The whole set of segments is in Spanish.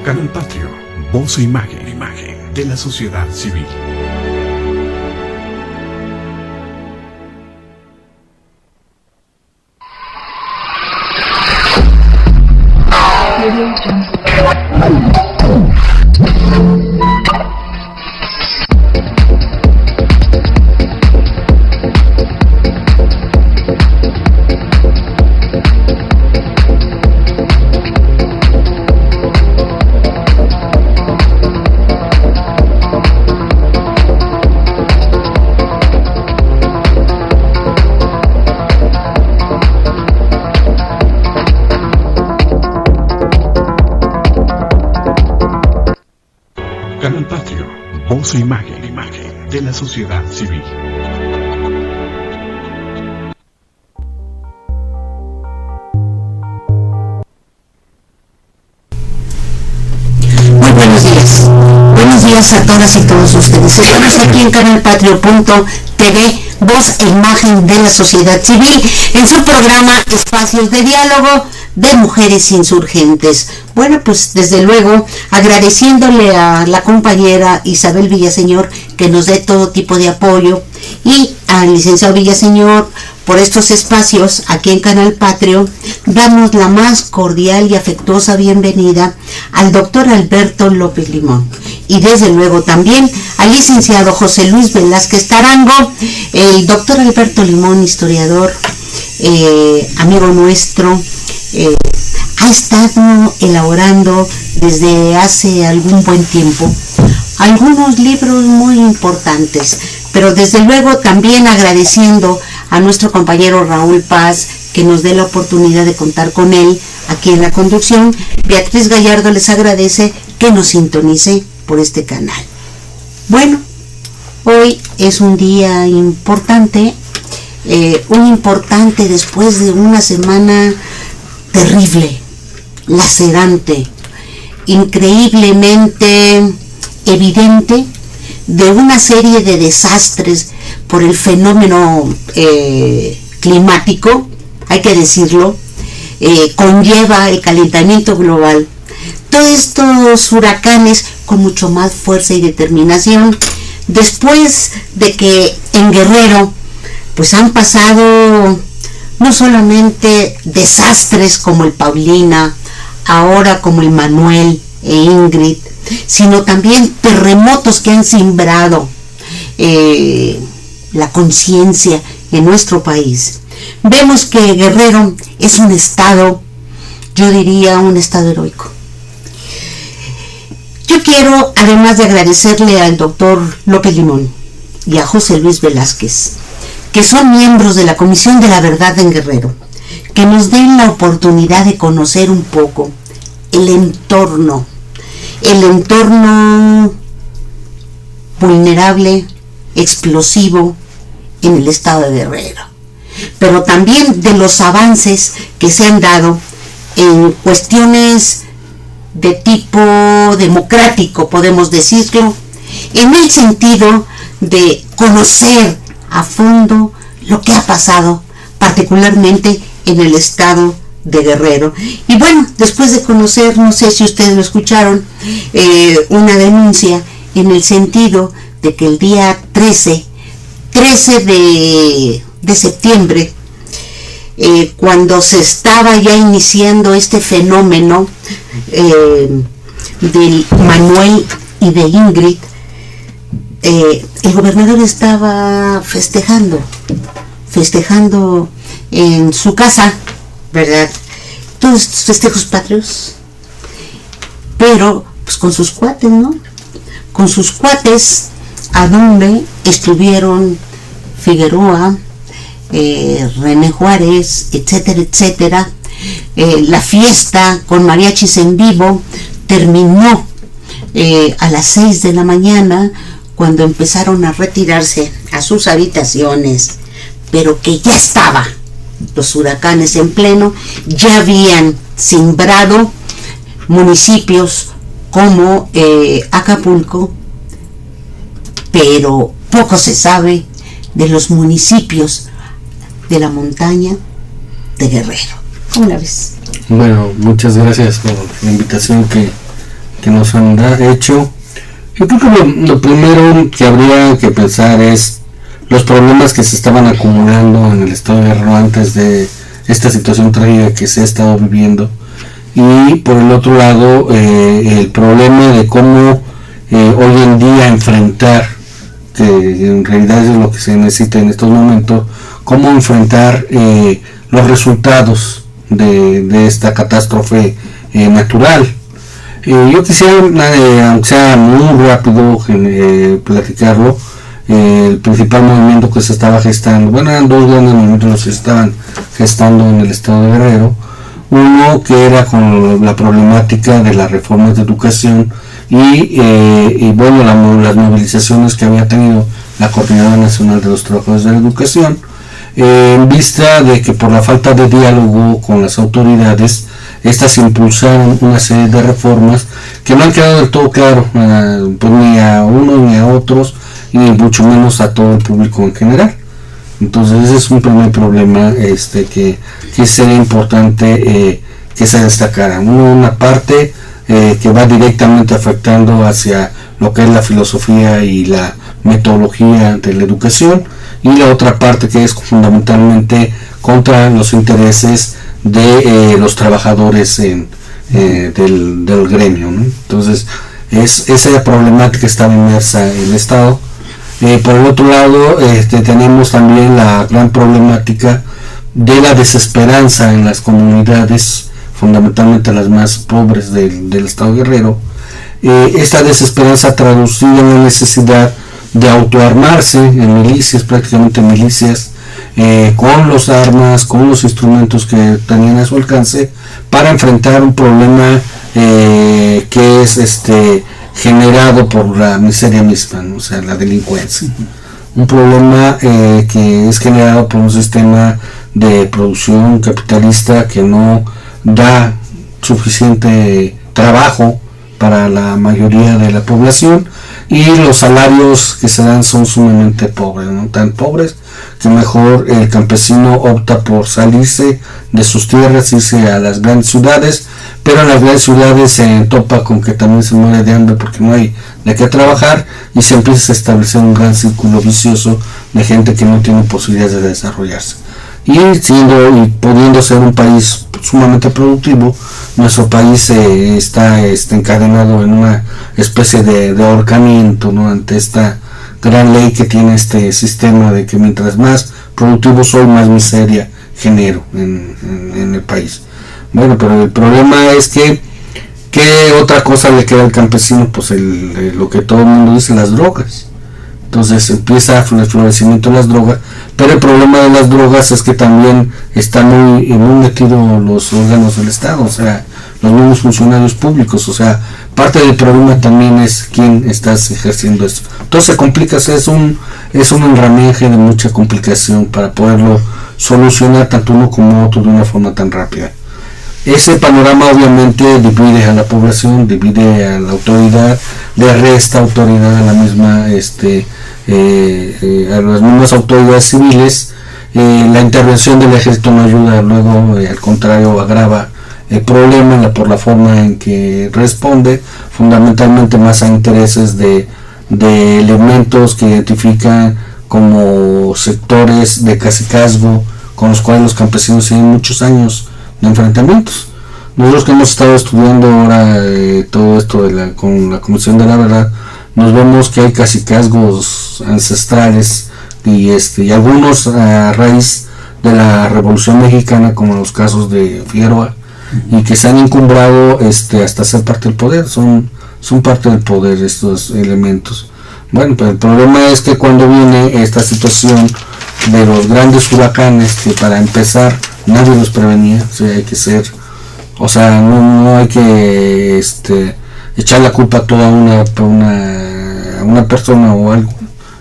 Canal Patrio, voz e imagen de la sociedad civil. Canal Patrio, voz e imagen de la sociedad civil. Muy buenos días. Buenos días a todas y todos ustedes. Estamos aquí en canalpatrio.tv, voz e imagen de la sociedad civil, en su programa Espacios de Diálogo de Mujeres Insurgentes. Bueno, pues desde luego agradeciéndole a la compañera Isabel Villaseñor que nos dé todo tipo de apoyo, y al licenciado Villaseñor por estos espacios aquí en Canal Patrio. Damos la más cordial y afectuosa bienvenida al doctor Alberto López Limón, y desde luego también al licenciado José Luis Velázquez Tarango. El doctor Alberto Limón, historiador, amigo nuestro, ha estado elaborando desde hace algún buen tiempo algunos libros muy importantes, pero desde luego también agradeciendo a nuestro compañero Raúl Paz que nos dé la oportunidad de contar con él aquí en la conducción. Beatriz Gallardo les agradece que nos sintonice por este canal. Bueno, hoy es un día importante, después de una semana terrible, lacerante, increíblemente evidente, de una serie de desastres por el fenómeno climático, hay que decirlo, conlleva el calentamiento global. Todos estos huracanes con mucho más fuerza y determinación, después de que en Guerrero pues han pasado no solamente desastres como el Paulina, ahora como el Manuel e Ingrid, sino también terremotos que han simbrado la conciencia en nuestro país. Vemos que Guerrero es un estado, yo diría un estado heroico. Yo quiero, además de agradecerle al doctor López Limón y a José Luis Velázquez, que son miembros de la Comisión de la Verdad en Guerrero, que nos den la oportunidad de conocer un poco el entorno vulnerable, explosivo en el estado de Guerrero, pero también de los avances que se han dado en cuestiones de tipo democrático, podemos decirlo, en el sentido de conocer a fondo lo que ha pasado, particularmente en el estado de Guerrero. Y bueno, después de conocer, no sé si ustedes lo escucharon, una denuncia en el sentido de que el día 13 de septiembre, cuando se estaba ya iniciando este fenómeno del Manuel y de Ingrid, el gobernador estaba festejando en su casa, ¿verdad? Todos estos festejos patrios, pero pues con sus cuates, ¿no? Con sus cuates, a donde estuvieron Figueroa, René Juárez, etcétera, etcétera. La fiesta con mariachis en vivo terminó a las 6 de la mañana, cuando empezaron a retirarse a sus habitaciones, pero que ya estaba los huracanes en pleno, ya habían simbrado municipios como Acapulco, pero poco se sabe de los municipios de la montaña de Guerrero. ¿Cómo la ves? Bueno, muchas gracias por la invitación que que nos han hecho. Yo creo que lo primero que habría que pensar es los problemas que se estaban acumulando en el estado de Guerrero antes de esta situación trágica que se ha estado viviendo, y por el otro lado el problema de cómo hoy en día enfrentar, que en realidad es lo que se necesita en estos momentos, cómo enfrentar los resultados de esta catástrofe natural. Yo quisiera, aunque sea muy rápido, platicarlo. El principal movimiento que se estaba gestando, bueno, eran dos grandes movimientos los que se estaban gestando en el estado de Guerrero. Uno que era con la problemática de las reformas de educación y bueno, las movilizaciones que había tenido la Coordinadora Nacional de los Trabajadores de la Educación, en vista de que por la falta de diálogo con las autoridades, estas impulsaron una serie de reformas que no han quedado del todo claro, pues ni a unos ni a otros, y mucho menos a todo el público en general. Entonces ese es un primer problema que sería importante que se destacara. Una parte que va directamente afectando hacia lo que es la filosofía y la metodología de la educación, y la otra parte que es fundamentalmente contra los intereses de los trabajadores del gremio, ¿no? Entonces esa problemática estaba inmersa en el Estado. Por el otro lado, tenemos también la gran problemática de la desesperanza en las comunidades, fundamentalmente las más pobres del estado Guerrero. Esta desesperanza traducida en la necesidad de autoarmarse en milicias, prácticamente milicias, con los armas, con los instrumentos que tenían a su alcance, para enfrentar un problema que es generado por la miseria misma, ¿no? O sea, la delincuencia. Un problema que es generado por un sistema de producción capitalista que no da suficiente trabajo para la mayoría de la población, y los salarios que se dan son sumamente pobres, ¿no? Tan pobres que mejor el campesino opta por salirse de sus tierras, irse a las grandes ciudades, pero en las grandes ciudades se topa con que también se muere de hambre porque no hay de qué trabajar, y se empieza a establecer un gran círculo vicioso de gente que no tiene posibilidades de desarrollarse. Y pudiendo ser un país sumamente productivo, nuestro país está encadenado en una especie de ahorcamiento, ¿no? Ante esta gran ley que tiene este sistema de que mientras más productivo soy, más miseria genero en el país. Bueno, pero el problema es que ¿qué otra cosa le queda al campesino? Pues lo que todo el mundo dice, las drogas. Entonces empieza el florecimiento de las drogas, pero el problema de las drogas es que también están muy metidos los órganos del Estado, o sea, los mismos funcionarios públicos. O sea, parte del problema también es quién está ejerciendo esto. Entonces se complica, es un enramaje de mucha complicación para poderlo solucionar tanto uno como otro de una forma tan rápida. Ese panorama obviamente divide a la población, divide a la autoridad, le resta autoridad a la misma a las mismas autoridades civiles. La intervención del ejército no ayuda, luego al contrario agrava el problema por la forma en que responde, fundamentalmente más a intereses de elementos que identifican como sectores de cacicazgo con los cuales los campesinos tienen muchos años de enfrentamientos. Nosotros que hemos estado estudiando ahora todo esto con la Comisión de la Verdad, nos vemos que hay cacicazgos ancestrales y algunos a raíz de la Revolución Mexicana, como los casos de Figueroa, y que se han encumbrado hasta ser parte del poder, son parte del poder estos elementos. Bueno, pero el problema es que cuando viene esta situación de los grandes huracanes, que para empezar nadie los prevenía, o sea, hay que ser, o sea, no hay que echar la culpa a toda una persona o algo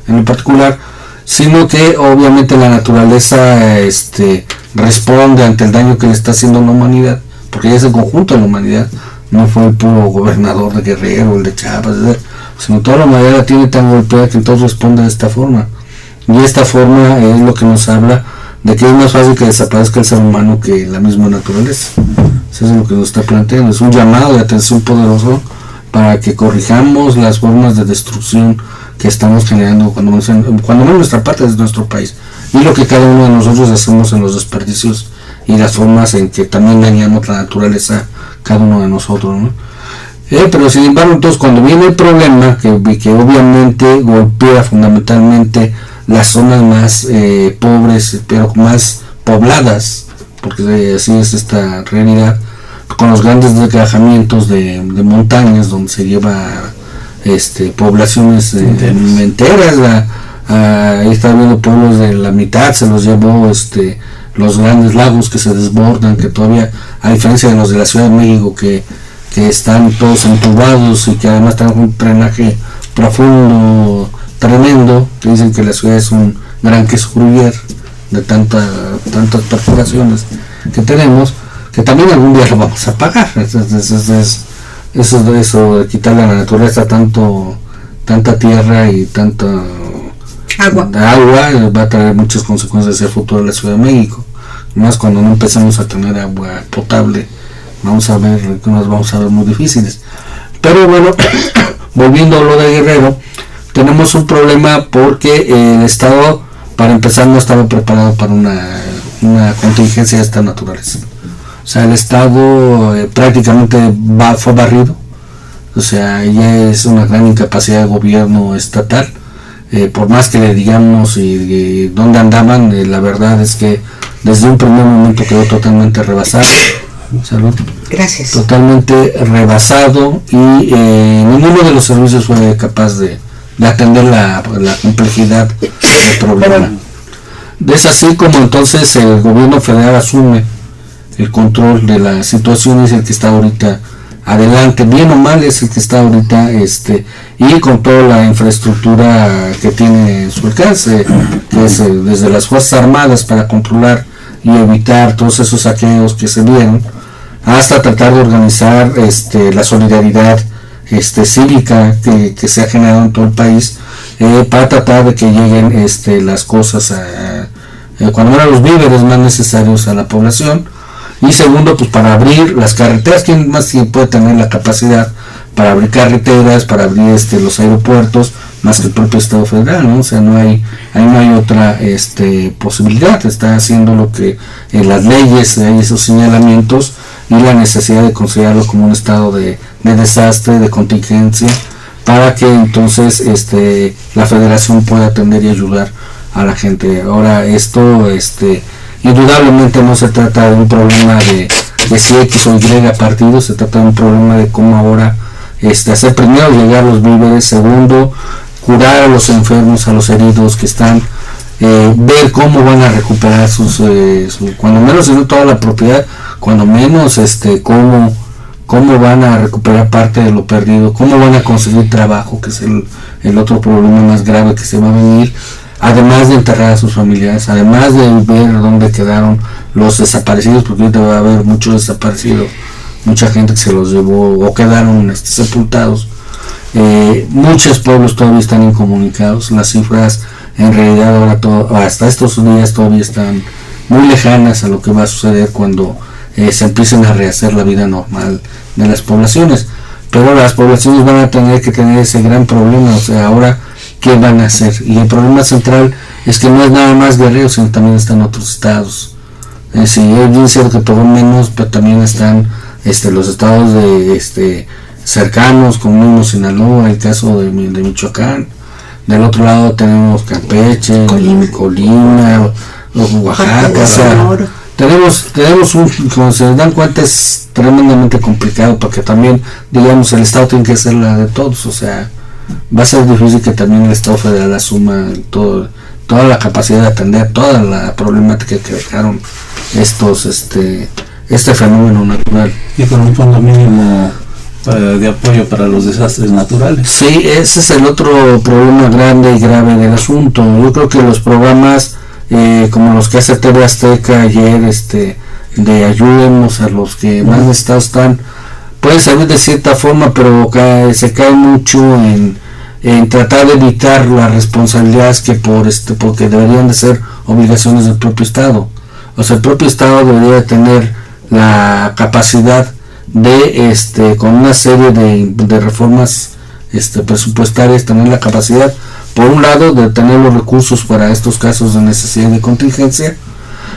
en lo particular, sino que obviamente la naturaleza responde ante el daño que le está haciendo a la humanidad, porque ya es el conjunto de la humanidad, no fue el puro gobernador de Guerrero, el de Chiapas, sino toda la humanidad tiene tan golpeada que entonces responde de esta forma, y esta forma es lo que nos habla de que es más fácil que desaparezca el ser humano que la misma naturaleza. Eso es lo que nos está planteando, es un llamado de atención poderoso para que corrijamos las formas de destrucción que estamos generando cuando no nuestra parte de nuestro país, y lo que cada uno de nosotros hacemos en los desperdicios y las formas en que también dañamos la naturaleza cada uno de nosotros, ¿no? Pero sin embargo, entonces cuando viene el problema que obviamente golpea fundamentalmente las zonas más pobres pero más pobladas, porque así es esta realidad, con los grandes desgajamientos de montañas donde se lleva poblaciones enteras. Ahí está viendo pueblos de la mitad, se los llevó los grandes lagos que se desbordan, que todavía, a diferencia de los de la Ciudad de México, que están todos entubados y que además tienen un drenaje profundo tremendo, que dicen que la ciudad es un gran queso Gruyère de tantas perforaciones que tenemos, que también algún día lo vamos a pagar. Eso de quitarle a la naturaleza tanta tierra y tanta agua va a traer muchas consecuencias hacia el futuro de la Ciudad de México, más cuando no empezamos a tener agua potable. Vamos a ver muy difíciles. Pero bueno, volviendo a lo de Guerrero, tenemos un problema porque el Estado, para empezar, no estaba preparado para una contingencia de esta naturaleza. O sea, el Estado prácticamente fue barrido. O sea, ya es una gran incapacidad de gobierno estatal. Por más que le digamos y dónde andaban, la verdad es que desde un primer momento quedó totalmente rebasado. Salud. Gracias. Totalmente rebasado, y ninguno de los servicios fue capaz de atender la complejidad del problema. Es así como entonces el gobierno federal asume el control de la situación, es el que está ahorita adelante, bien o mal es el que está ahorita, y con toda la infraestructura que tiene en su alcance, que es desde las Fuerzas Armadas para controlar y evitar todos esos saqueos que se dieron, hasta tratar de organizar la solidaridad cívica que se ha generado en todo el país, para tratar de que lleguen las cosas cuando eran los víveres más necesarios a la población. Y segundo, pues para abrir las carreteras. ¿Quién más puede tener la capacidad para abrir carreteras, para abrir los aeropuertos, más que el propio Estado federal, ¿no? O sea, no hay otra posibilidad. Está haciendo lo que las leyes, hay esos señalamientos y la necesidad de considerarlo como un estado de desastre, de contingencia, para que entonces la federación pueda atender y ayudar a la gente. Ahora, esto indudablemente no se trata de un problema de si X o Y partido, se trata de un problema de cómo ahora hacer primero llegar los víveres, segundo curar a los enfermos, a los heridos que están, ver cómo van a recuperar cuando menos no toda la propiedad, cuando menos cómo van a recuperar parte de lo perdido, cómo van a conseguir trabajo, que es el otro problema más grave que se va a venir, además de enterrar a sus familiares, además de ver dónde quedaron los desaparecidos, porque ahorita va a haber muchos desaparecidos, mucha gente que se los llevó o quedaron sepultados. Muchos pueblos todavía están incomunicados, las cifras en realidad ahora hasta estos días todavía están muy lejanas a lo que va a suceder cuando se empiecen a rehacer la vida normal de las poblaciones. Pero las poblaciones van a tener que tener ese gran problema, o sea, ahora ¿qué van a hacer? Y el problema central es que no es nada más Guerrero, sino también están otros estados. Sí, es bien cierto que todo menos, pero también están los estados de cercanos, como Sinaloa, el caso de Michoacán. Del otro lado tenemos Campeche, Colima, Oaxaca. O sea, tenemos como se dan cuenta, es tremendamente complicado, porque también, digamos, el estado tiene que ser la de todos. O sea, va a ser difícil que también el Estado federal asuma toda la capacidad de atender toda la problemática que dejaron este fenómeno natural. Y con un fondo mínimo de apoyo para los desastres naturales. Sí, ese es el otro problema grande y grave del asunto. Yo creo que los programas como los que hace TV Azteca ayer, de ayudemos a los que más necesitados están, puede servir de cierta forma, pero se cae mucho en tratar de evitar las responsabilidades que porque deberían de ser obligaciones del propio Estado. O sea, el propio Estado debería tener la capacidad de con una serie de reformas presupuestarias, tener la capacidad, por un lado, de tener los recursos para estos casos de necesidad de contingencia.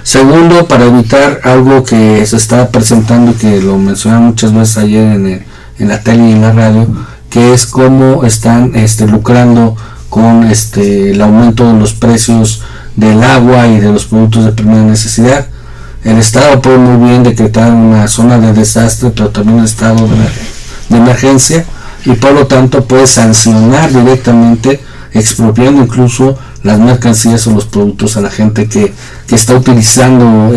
Segundo, para evitar algo que se está presentando, que lo mencionaron muchas veces ayer en la tele y en la radio, que es cómo están lucrando con el aumento de los precios del agua y de los productos de primera necesidad. El Estado puede muy bien decretar una zona de desastre, pero también un estado de emergencia, y por lo tanto puede sancionar directamente, expropiando incluso las mercancías o los productos a la gente que está utilizando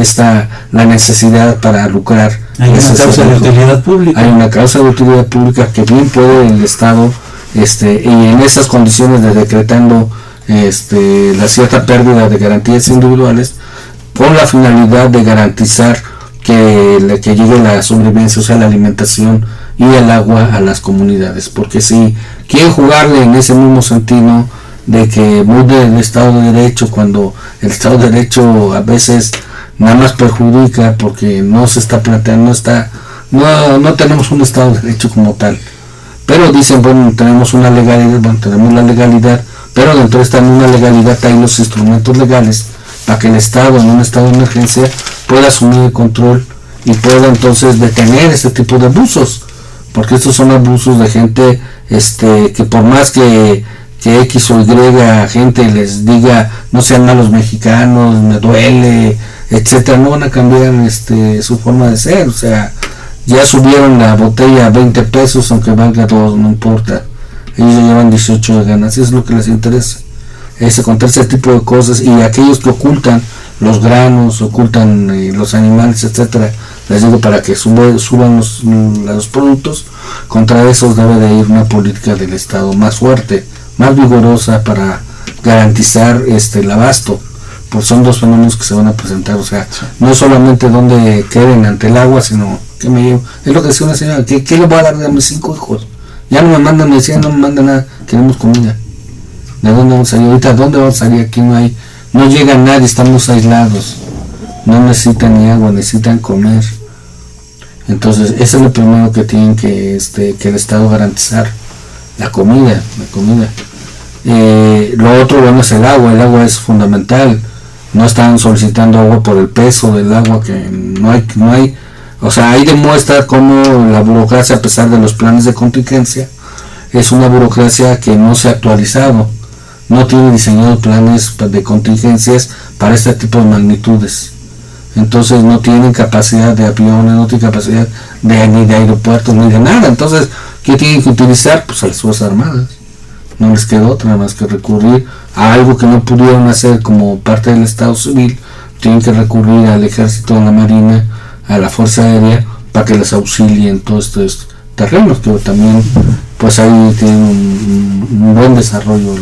la necesidad para lucrar. Hay una causa de utilidad pública. Hay una causa de utilidad pública que bien puede el Estado, y en esas condiciones de decretando la cierta pérdida de garantías individuales, con la finalidad de garantizar que llegue la sobrevivencia, o sea, la alimentación y el agua a las comunidades. Porque si quieren jugarle en ese mismo sentido de que muy del Estado de Derecho, cuando el Estado de Derecho a veces nada más perjudica porque no se está planteando, no tenemos un Estado de Derecho como tal, pero dicen, bueno, tenemos una legalidad, tenemos la legalidad, pero dentro de esta misma legalidad hay los instrumentos legales para que el Estado, en un estado de emergencia, pueda asumir el control y pueda entonces detener este tipo de abusos, porque estos son abusos de gente que por más que X o Y gente les diga no sean malos mexicanos, me duele, etcétera, no van a cambiar su forma de ser. O sea, ya subieron la botella a 20 pesos, aunque valga 2, no importa, ellos ya llevan 18 de ganancias, es lo que les interesa, contar ese tipo de cosas. Y aquellos que ocultan los granos, ocultan los animales, etcétera, les digo, para que suban los productos, contra esos debe de ir una política del Estado más fuerte, más vigorosa, para garantizar el abasto, pues son dos fenómenos que se van a presentar. O sea, no solamente donde queden ante el agua, sino que me llevo, es lo que decía una señora, ¿qué le voy a dar a mis 5 hijos? Ya no me mandan medicina, no me mandan nada, queremos comida. ¿De dónde vamos a salir? Ahorita, ¿dónde vamos a salir? Aquí no llega nadie, estamos aislados, no necesitan ni agua, necesitan comer. Entonces, eso es lo primero que tienen que el Estado garantizar, la comida. Lo otro, bueno, es el agua es fundamental. No están solicitando agua por el peso del agua, que no hay, o sea, ahí demuestra cómo la burocracia, a pesar de los planes de contingencia, es una burocracia que no se ha actualizado, no tiene diseñado planes de contingencias para este tipo de magnitudes. Entonces no tienen capacidad de aviones, no tienen capacidad ni de aeropuertos, ni de nada. Entonces, ¿qué tienen que utilizar? Pues a las Fuerzas Armadas. No les queda otra más que recurrir a algo que no pudieron hacer como parte del Estado civil. Tienen que recurrir al Ejército, a la Marina, a la Fuerza Aérea, para que les auxilien todos estos terrenos, que también pues ahí tienen un buen desarrollo.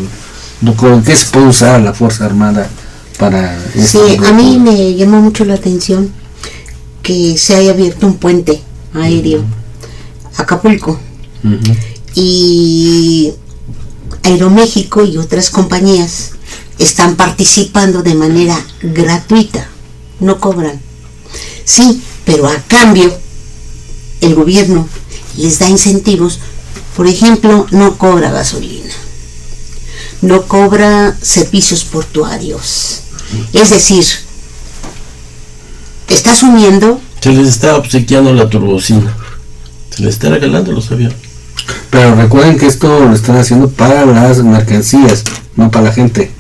¿Qué se puede usar a la Fuerza Armada para esto? Sí, a mí me llamó mucho la atención que se haya abierto un puente aéreo a Acapulco, y Aeroméxico y otras compañías están participando de manera gratuita, no cobran. Sí, pero a cambio el gobierno les da incentivos. Por ejemplo, no cobra gasolina, no cobra servicios portuarios. Es decir, está asumiendo. Se les está obsequiando la turbocina, se les está regalando los aviones. Pero recuerden que esto lo están haciendo para las mercancías, no para la gente.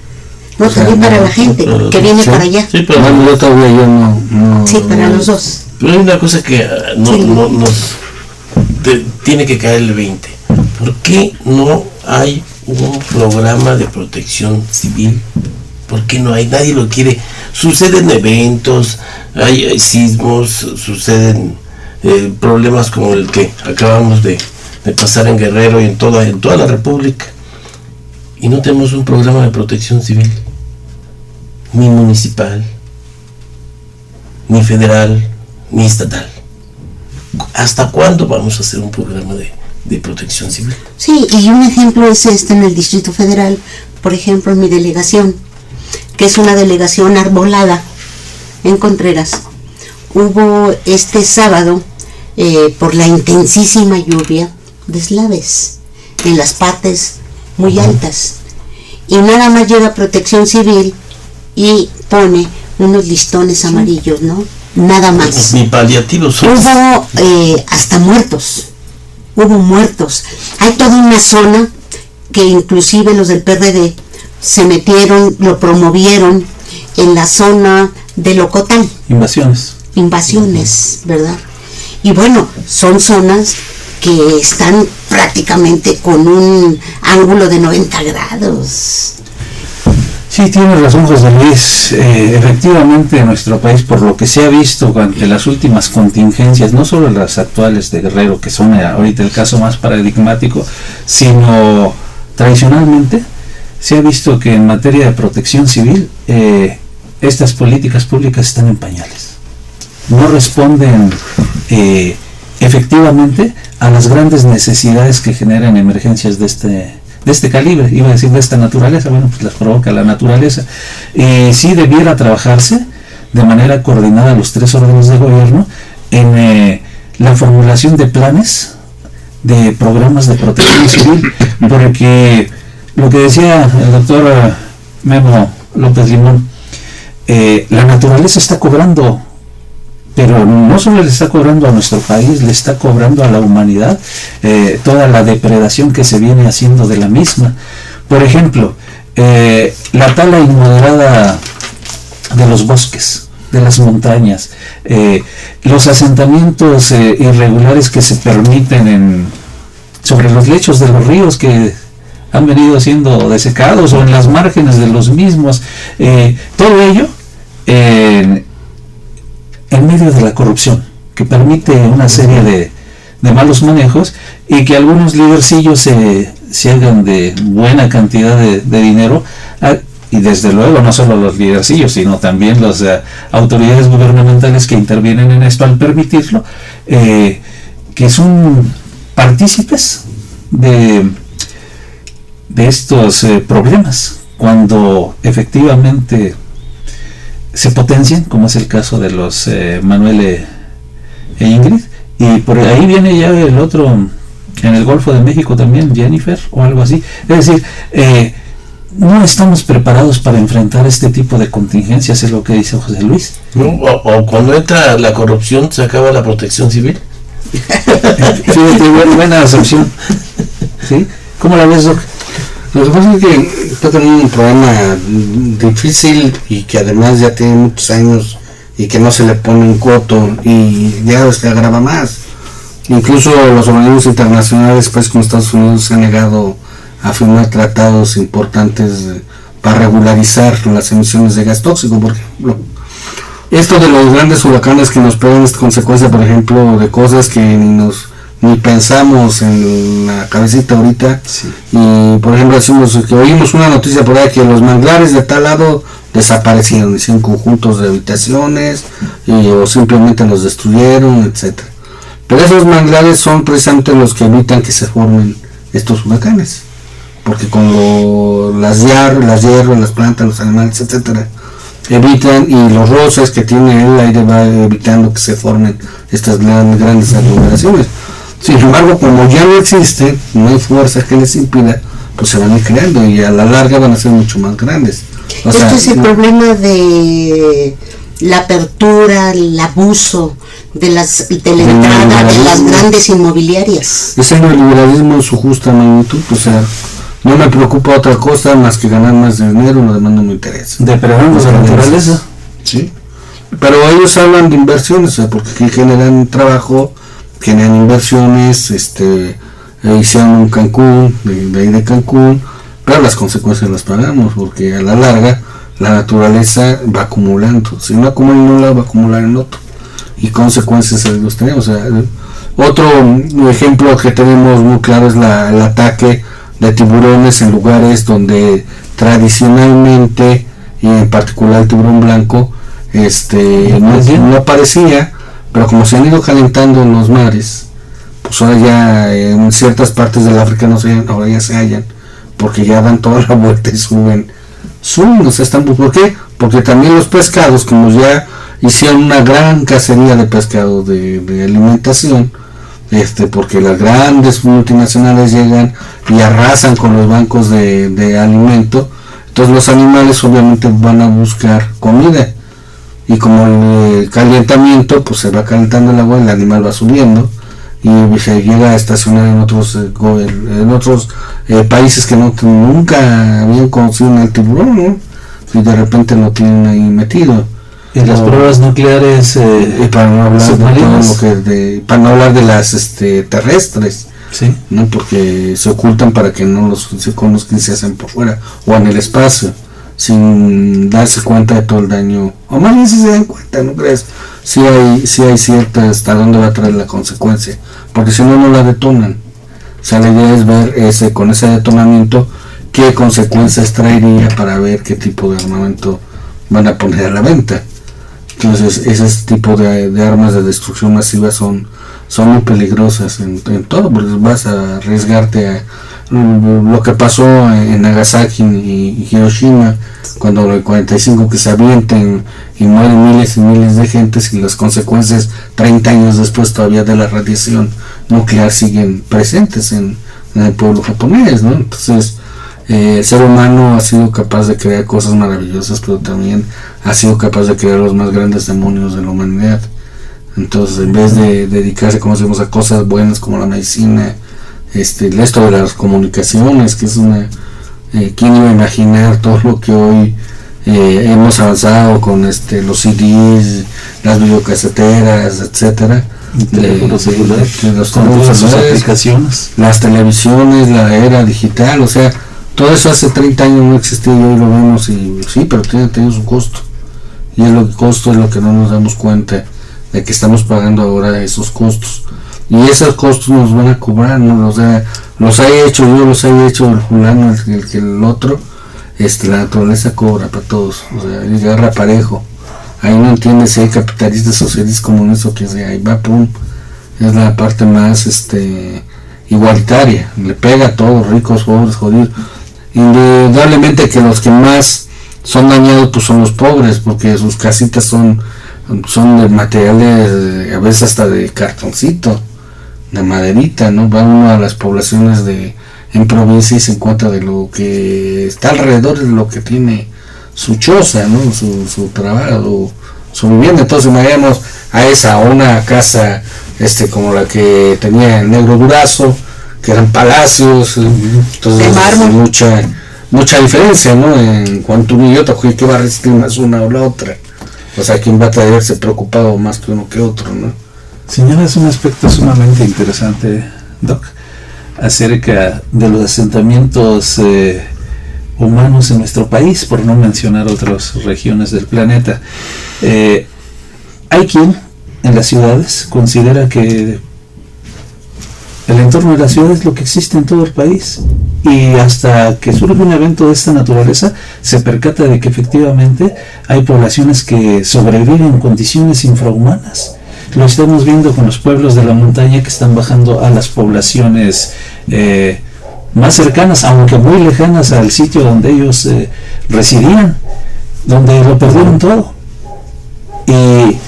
No, o sea, también para la gente que viene para allá. Sí, pero bueno, yo todavía no. Sí, para los dos. Pero hay una cosa que tiene que caer el 20. ¿Por qué no hay un programa de protección civil? ¿Por qué no hay? Nadie lo quiere. Suceden eventos, hay sismos, suceden problemas como el que acabamos de pasar en Guerrero y en toda la República, y no tenemos un programa de protección civil, ni municipal, ni federal, ni estatal. ¿Hasta cuándo vamos a hacer un programa de protección civil? Sí, y un ejemplo es en el Distrito Federal, por ejemplo, en mi delegación, que es una delegación arbolada en Contreras. Hubo este sábado por la intensísima lluvia, deslaves en las partes muy altas. Y nada más llega Protección Civil y pone unos listones amarillos, ¿no? Nada más. Ni paliativos. Hubo hasta muertos. Hubo muertos. Hay toda una zona que inclusive los del PRD se metieron, lo promovieron en la zona de Locotán. Invasiones, ¿verdad? Y bueno, son zonas que están prácticamente con un ángulo de 90 grados. Sí, tiene razón José Luis. Efectivamente, en nuestro país, por lo que se ha visto ante las últimas contingencias, no solo las actuales de Guerrero, que son ahorita el caso más paradigmático, sino tradicionalmente, se ha visto que en materia de protección civil, estas políticas públicas están en pañales. No responden efectivamente a las grandes necesidades que generan emergencias de este calibre, iba a decir de esta naturaleza, bueno, pues las provoca la naturaleza. Sí debiera trabajarse de manera coordinada los tres órdenes de gobierno en la formulación de planes, de programas de protección civil, porque lo que decía el doctor Memo López Limón, la naturaleza está cobrando, pero no solo le está cobrando a nuestro país, le está cobrando a la humanidad toda la depredación que se viene haciendo de la misma. Por ejemplo, la tala inmoderada de los bosques, de las montañas, los asentamientos irregulares que se permiten sobre los lechos de los ríos que han venido siendo desecados o en las márgenes de los mismos, todo ello en medio de la corrupción, que permite una serie de malos manejos y que algunos lidercillos se hagan de buena cantidad de dinero, y desde luego no solo los lidercillos, sino también las autoridades gubernamentales que intervienen en esto al permitirlo, que son partícipes de estos problemas, cuando efectivamente se potencian, como es el caso de los Manuel e Ingrid, y por ahí viene ya el otro en el Golfo de México también, Jennifer o algo así. Es decir, no estamos preparados para enfrentar este tipo de contingencias, es lo que dice José Luis. No, o cuando entra la corrupción se acaba la protección civil. Sí, buena asunción. ¿Sí? ¿Cómo la ves, Doc? Lo que pasa es que está teniendo un problema difícil y que además ya tiene muchos años y que no se le pone un coto y ya se agrava más. Incluso los organismos internacionales, pues como Estados Unidos, se han negado a firmar tratados importantes para regularizar las emisiones de gas tóxico, por ejemplo. Esto de los grandes huracanes que nos pegan es consecuencia, por ejemplo, de cosas que ni pensamos en la cabecita ahorita. Sí. Y por ejemplo decimos que oímos una noticia por ahí que los manglares de tal lado desaparecieron, hicieron conjuntos de habitaciones o simplemente los destruyeron, etcétera. Pero esos manglares son precisamente los que evitan que se formen estos huracanes, porque con las hierbas, las plantas, los animales, etcétera, evitan, y los roces que tiene el aire va evitando que se formen estas grandes aglomeraciones. Sin embargo, como ya no existen, no hay fuerza que les impida, pues se van a ir creando y a la larga van a ser mucho más grandes. Esto es el problema de la apertura, el abuso de la entrada de las grandes inmobiliarias. Es el neoliberalismo en su justa magnitud, o sea, no me preocupa otra cosa más que ganar más dinero, lo demás no me interesa. Depredando la naturaleza. Sí, pero ellos hablan de inversiones, o sea, porque aquí generan trabajo, generan inversiones, hicieron un Cancún, de ahí de Cancún, pero las consecuencias las pagamos, porque a la larga la naturaleza va acumulando, si no acumula en un lado va a acumular en otro, y consecuencias los tenemos. O sea, otro ejemplo que tenemos muy claro es el ataque de tiburones en lugares donde tradicionalmente, y en particular el tiburón blanco, no aparecía, pero como se han ido calentando en los mares, pues ahora ya en ciertas partes del África no se hallan, ahora ya se hallan, porque ya dan toda la vuelta y suben, o sea, ¿por qué? Porque también los pescados, como ya hicieron una gran cacería de pescado de alimentación, porque las grandes multinacionales llegan y arrasan con los bancos de alimento. Entonces los animales obviamente van a buscar comida, y como el calentamiento, pues se va calentando el agua, el animal va subiendo y se llega a estacionar en otros países que nunca habían conocido el tiburón, ¿no? Y de repente lo tienen ahí metido. Y las pruebas nucleares, para no hablar de todo lo para no hablar de las terrestres, sí, ¿no? Porque se ocultan para que no se conozcan y se hacen por fuera o en el espacio, sin darse cuenta de todo el daño, o más bien si se dan cuenta, ¿no crees? Sí hay cierta hasta dónde va a traer la consecuencia, porque si no la detonan. O sea, la idea es ver con ese detonamiento qué consecuencias traería, para ver qué tipo de armamento van a poner a la venta. Entonces ese tipo de armas de destrucción masiva son muy peligrosas en todo, porque vas a arriesgarte a lo que pasó en Nagasaki y Hiroshima, cuando en el 45 que se avienten y mueren miles y miles de gentes, y las consecuencias 30 años después todavía de la radiación nuclear siguen presentes en el pueblo japonés, ¿no? Entonces el ser humano ha sido capaz de crear cosas maravillosas, pero también ha sido capaz de crear los más grandes demonios de la humanidad. Entonces, en vez de dedicarse, como decimos, a cosas buenas como la medicina, esto de las comunicaciones, que es ¿quién iba a imaginar todo lo que hoy hemos avanzado con los CDs, las videocaseteras, etcétera? Los celulares, con todas sus aplicaciones, las televisiones, la era digital, o sea, todo eso hace 30 años no existía y hoy lo vemos, y sí, pero tiene su costo, y el costo es lo que no nos damos cuenta de que estamos pagando ahora esos costos, y esos costos nos van a cobrar, ¿no? O sea, los he hecho yo, los he hecho el fulano, el otro, la naturaleza cobra para todos, o sea, y agarra parejo. Ahí no entiendes si hay capitalistas, socialistas, comunistas, o que sea, ahí va, pum, es la parte más igualitaria, le pega a todos, ricos, pobres, jodidos. Indudablemente que los que más son dañados pues son los pobres, porque sus casitas son de materiales, a veces hasta de cartoncito, de maderita, ¿no? Va uno a las poblaciones en provincia y se encuentra de lo que está alrededor de lo que tiene su choza, ¿no? Su trabajo, su vivienda. Entonces imaginemos a una casa como la que tenía el Negro Durazo, que eran palacios, entonces mucha diferencia, ¿no? En cuanto un idiota, que va a resistir más una o la otra, o sea, quién va a traerse preocupado más que uno que otro, ¿no? Señora, es un aspecto sumamente interesante, Doc, acerca de los asentamientos humanos en nuestro país, por no mencionar otras regiones del planeta. Hay quien en las ciudades considera que el entorno de la ciudad es lo que existe en todo el país, y hasta que surge un evento de esta naturaleza se percata de que efectivamente hay poblaciones que sobreviven en condiciones infrahumanas. Lo estamos viendo con los pueblos de la montaña que están bajando a las poblaciones más cercanas, aunque muy lejanas al sitio donde ellos residían, donde lo perdieron todo, y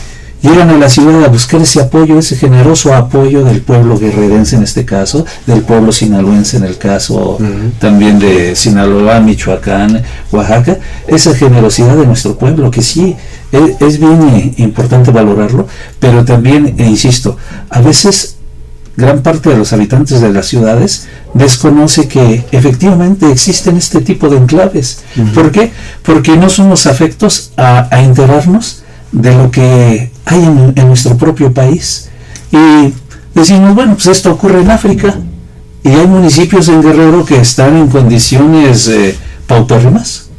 llegan a la ciudad a buscar ese apoyo, ese generoso apoyo del pueblo guerrerense en este caso, del pueblo sinaloense en el caso también de Sinaloa, Michoacán, Oaxaca, esa generosidad de nuestro pueblo, que sí es bien importante valorarlo, pero también, insisto, a veces gran parte de los habitantes de las ciudades desconoce que efectivamente existen este tipo de enclaves. ¿Por qué? Porque no somos afectos a enterarnos de lo que hay en nuestro propio país, y decimos, bueno, pues esto ocurre en África, y hay municipios en Guerrero que están en condiciones paupérrimas,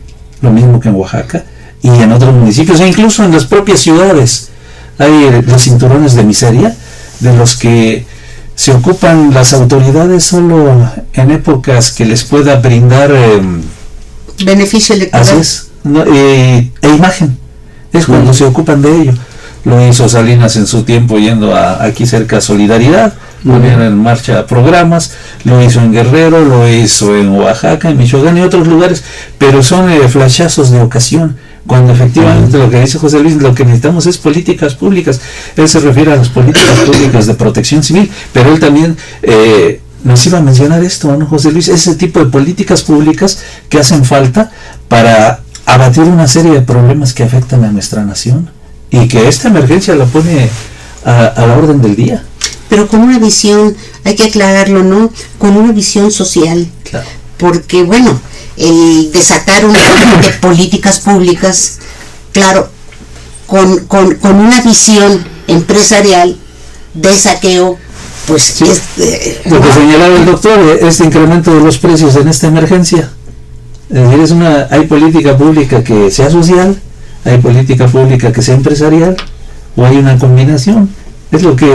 lo mismo que en Oaxaca y en otros municipios, e incluso en las propias ciudades hay los cinturones de miseria de los que se ocupan las autoridades solo en épocas que les pueda brindar beneficio electoral. Así es, e imagen. Es cuando se ocupan de ello. Lo hizo Salinas en su tiempo yendo aquí cerca a Solidaridad, ponían en marcha programas, lo hizo en Guerrero, lo hizo en Oaxaca, en Michoacán y otros lugares, pero son flashazos de ocasión. cuando efectivamente lo que dice José Luis, lo que necesitamos es políticas públicas. Él se refiere a las políticas públicas de protección civil, pero él también nos iba a mencionar esto, ¿no, José Luis? Ese tipo de políticas públicas que hacen falta para abatir una serie de problemas que afectan a nuestra nación y que esta emergencia la pone a la orden del día. Pero con una visión, hay que aclararlo, ¿no? Con una visión social. Claro. Porque, bueno, el desatar una serie de políticas públicas, claro, con una visión empresarial de saqueo, pues sí. Lo que señalaba el doctor, este incremento de los precios en esta emergencia. Es decir, hay política pública que sea social, hay política pública que sea empresarial, o hay una combinación. Es lo que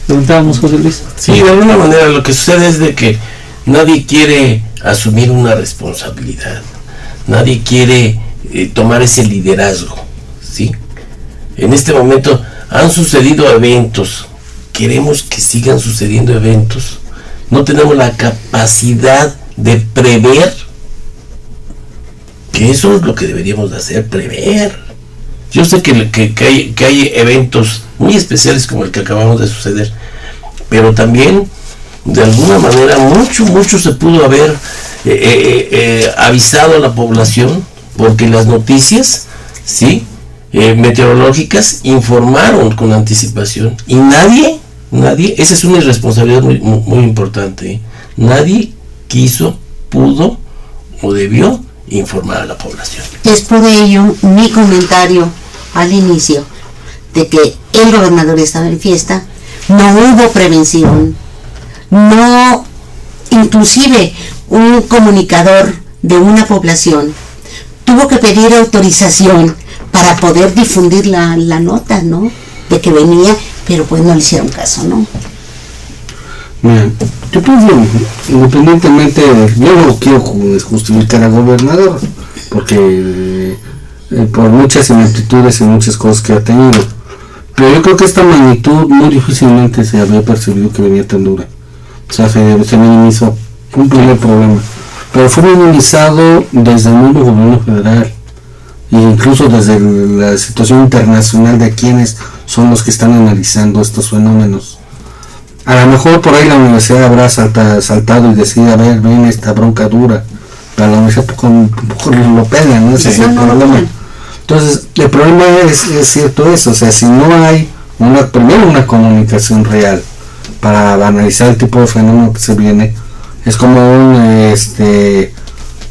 preguntábamos, José Luis. Sí, de alguna manera lo que sucede es de que nadie quiere asumir una responsabilidad, nadie quiere tomar ese liderazgo, ¿sí? En este momento han sucedido eventos, queremos que sigan sucediendo eventos, no tenemos la capacidad de prever, que eso es lo que deberíamos de hacer, prever. Yo sé que hay eventos muy especiales como el que acabamos de suceder, pero también de alguna manera mucho se pudo haber avisado a la población, porque las noticias, ¿sí?, meteorológicas informaron con anticipación, y nadie, esa es una irresponsabilidad muy importante, nadie quiso, pudo o debió informar a la población. Es por ello mi comentario al inicio de que el gobernador estaba en fiesta, no hubo prevención, no, inclusive un comunicador de una población tuvo que pedir autorización para poder difundir la nota, ¿no?, de que venía, pero pues no le hicieron caso, ¿no? Mira, yo pienso, independientemente, yo no quiero justificar al gobernador, porque por muchas ineptitudes y muchas cosas que ha tenido, pero yo creo que esta magnitud muy difícilmente se había percibido que venía tan dura. O sea, se minimizó, fue un primer problema, pero fue minimizado desde el mismo gobierno federal e incluso desde la situación internacional de quienes son los que están analizando estos fenómenos. A lo mejor por ahí la universidad habrá saltado y decidido, a ver, ven esta bronca dura, pero a la universidad un poco lo pegan, ¿no? Ese es el problema. Entonces, el problema es cierto eso, o sea, si no hay primero una comunicación real para analizar el tipo de fenómeno que se viene, es como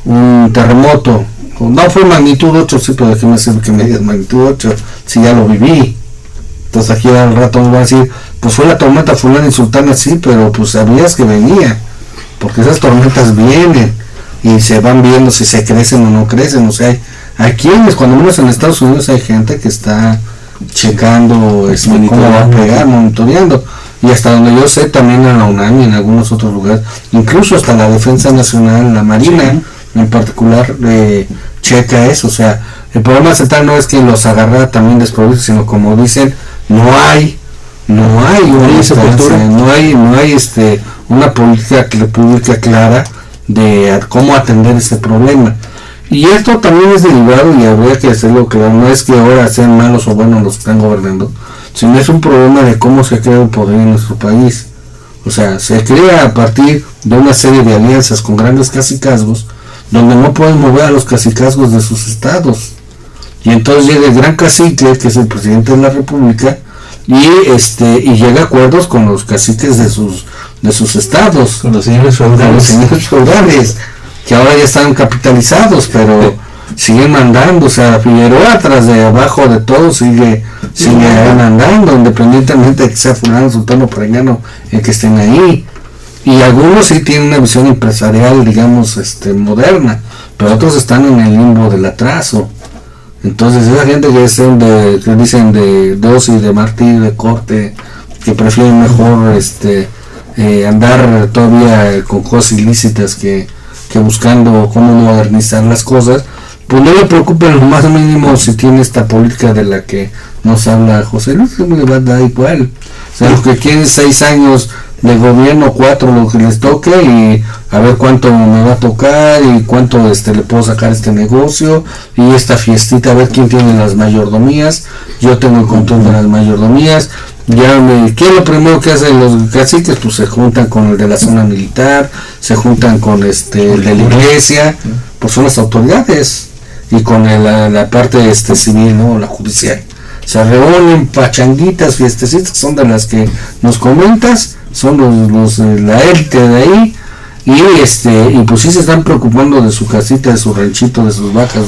un terremoto. No fue magnitud 8, sí, pero déjeme decir que me digas magnitud 8, si ya lo viví. Entonces aquí al rato me van a decir, pues fue la tormenta fulana y sultana, sí, pero pues sabías que venía, porque esas tormentas vienen y se van viendo si se crecen o no crecen. O sea, hay quienes, cuando menos en Estados Unidos hay gente que está checando cómo va a pegar, monitoreando, y hasta donde yo sé también en la UNAM y en algunos otros lugares, incluso hasta la Defensa Nacional, la Marina, sí, en particular, checa eso. O sea, el problema central no es que los agarra también desprovistos, sino como dicen, no hay una política pública clara de cómo atender ese problema. Y esto también es derivado, y habría que hacerlo claro, no es que ahora sean malos o buenos los que están gobernando, sino es un problema de cómo se crea el poder en nuestro país. O sea, se crea a partir de una serie de alianzas con grandes cacicazgos, donde no pueden mover a los cacicazgos de sus estados. Y entonces llega el gran cacique, que es el presidente de la República, y llega a acuerdos con los caciques de sus estados, con los señores feudales, que ahora ya están capitalizados, pero siguen mandando. O sea, Figueroa tras de abajo de todo sigue mandando, independientemente de que sea fulano, sultano, perengano el que estén ahí. Y algunos sí tienen una visión empresarial, digamos, moderna, pero otros están en el limbo del atraso. Entonces esa gente que dicen de dosis, de martillo, de corte, que prefieren mejor andar todavía con cosas ilícitas que buscando cómo modernizar las cosas, pues no le preocupen lo más mínimo si tiene esta política de la que nos habla José Luis, que me va a dar igual. O sea, los que quieren 6 años de gobierno 4 lo que les toque y a ver cuánto me va a tocar y cuánto le puedo sacar este negocio y esta fiestita, a ver quién tiene las mayordomías. Yo tengo el control de las mayordomías. ¿Qué es lo primero que hacen los caciques? Pues se juntan con el de la zona militar, se juntan con el de la iglesia, pues son las autoridades, y con la parte civil, ¿no? La judicial. Se reúnen pachanguitas, fiestecitas, son de las que nos comentas, son la élite de ahí, y pues sí se están preocupando de su casita, de su ranchito, de sus vacas,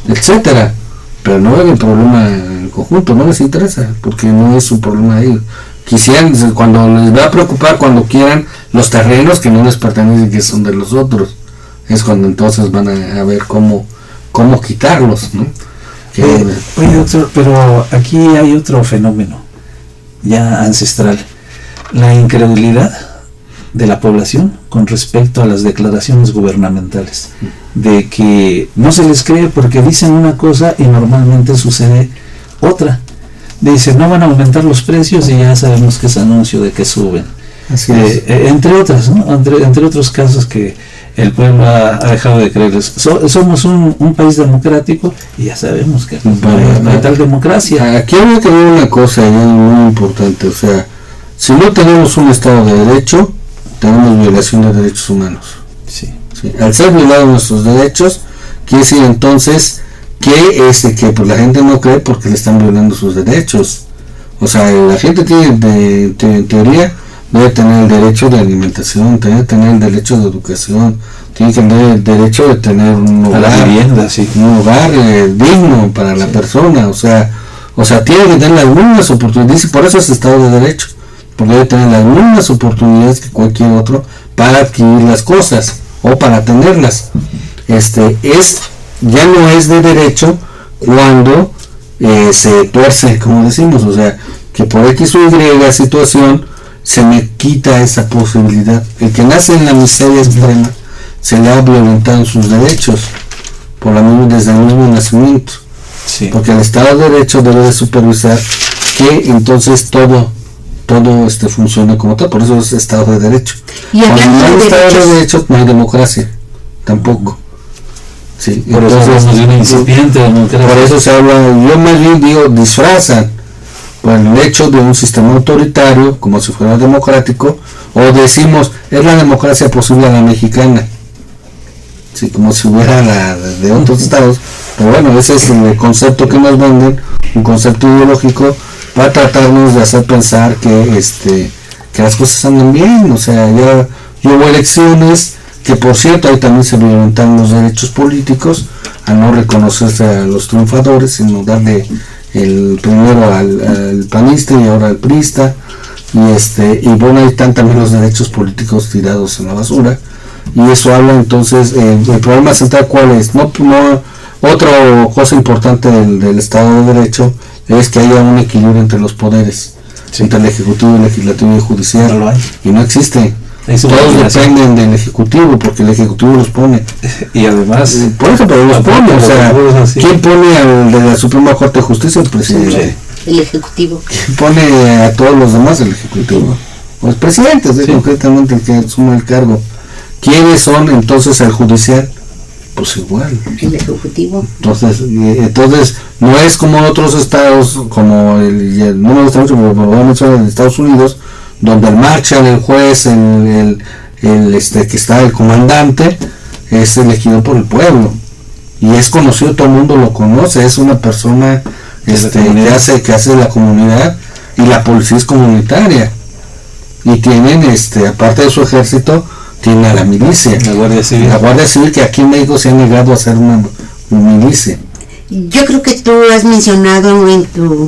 etcétera, pero no hay el problema en conjunto, no les interesa, porque no es un problema de ellos. Quisieran, cuando les va a preocupar, cuando quieran los terrenos que no les pertenecen, que son de los otros, es cuando entonces van a ver cómo quitarlos, ¿no? Oye, doctor, pero aquí hay otro fenómeno ya ancestral, la incredulidad de la población con respecto a las declaraciones gubernamentales, de que no se les cree porque dicen una cosa y normalmente sucede otra. Dicen, no van a aumentar los precios y ya sabemos que es anuncio de que suben. Así es. Entre otras, ¿no? entre otros casos que el pueblo ha dejado de creerles. Somos un país democrático y ya sabemos que no hay tal democracia. Aquí hay que ver una cosa muy importante, o sea, si no tenemos un Estado de Derecho, tenemos violación de derechos humanos. Sí. Sí. Al ser violados nuestros derechos, quiere decir entonces que pues la gente no cree porque le están violando sus derechos. O sea, la gente tiene, en teoría, debe tener el derecho de alimentación, debe tener el derecho de educación, tiene que tener el derecho de tener un hogar, a la vivienda, sí. Un hogar digno para la persona, o sea, tiene que tener las mismas oportunidades, y por eso es Estado de Derecho, porque debe tener las mismas oportunidades que cualquier otro para adquirir las cosas o para tenerlas. Ya no es de derecho cuando se tuerce, como decimos, o sea, que por X o Y situación se me quita esa posibilidad. El que nace en la miseria extrema se le ha violentado sus derechos desde el mismo nacimiento, Sí. porque el Estado de Derecho debe de supervisar que entonces todo funcione como tal, por eso es Estado de Derecho. Y Cuando no hay Estado de Derecho no hay democracia, tampoco. Sí, Por eso hablamos de una incipiente democracia. por eso se habla, yo más bien digo, disfrazan por el hecho de un sistema autoritario como si fuera democrático, o decimos es la democracia posible a la mexicana, sí, como si hubiera la de otros estados, pero bueno, ese es el concepto que nos venden, un concepto ideológico para tratarnos de hacer pensar que las cosas andan bien. O sea, ya hubo elecciones, que por cierto ahí también se violentaron los derechos políticos al no reconocerse a los triunfadores, sino darle el primero al panista y ahora al priista, y bueno, ahí están también los derechos políticos tirados en la basura, y eso habla entonces, el problema central cuál es, otra cosa importante del Estado de Derecho es que haya un equilibrio entre los poderes, Sí. entre el ejecutivo, el legislativo y el judicial, No lo hay. y no existe. Es una Todos obligación. dependen del ejecutivo porque el ejecutivo los pone. Y además, Por eso, pero los pone, o sea, ¿quién pone al de la Suprema Corte de Justicia? El presidente. Sí. El Ejecutivo. ¿Quién pone a todos los demás? El Ejecutivo. Los presidentes, Sí. concretamente el que asume el cargo. ¿Quiénes son entonces el judicial? Pues igual. El Ejecutivo. Entonces no es como otros estados, como no me gusta mucho, pero voy a mencionar en Estados Unidos, donde el Marshal, el juez, que está el comandante, es elegido por el pueblo y es conocido, todo el mundo lo conoce, es una persona que hace la comunidad, y la policía es comunitaria, y tienen aparte de su ejército, tienen a la milicia, la Guardia Civil. Que aquí en México se ha negado a hacer una milicia. Yo creo que tú has mencionado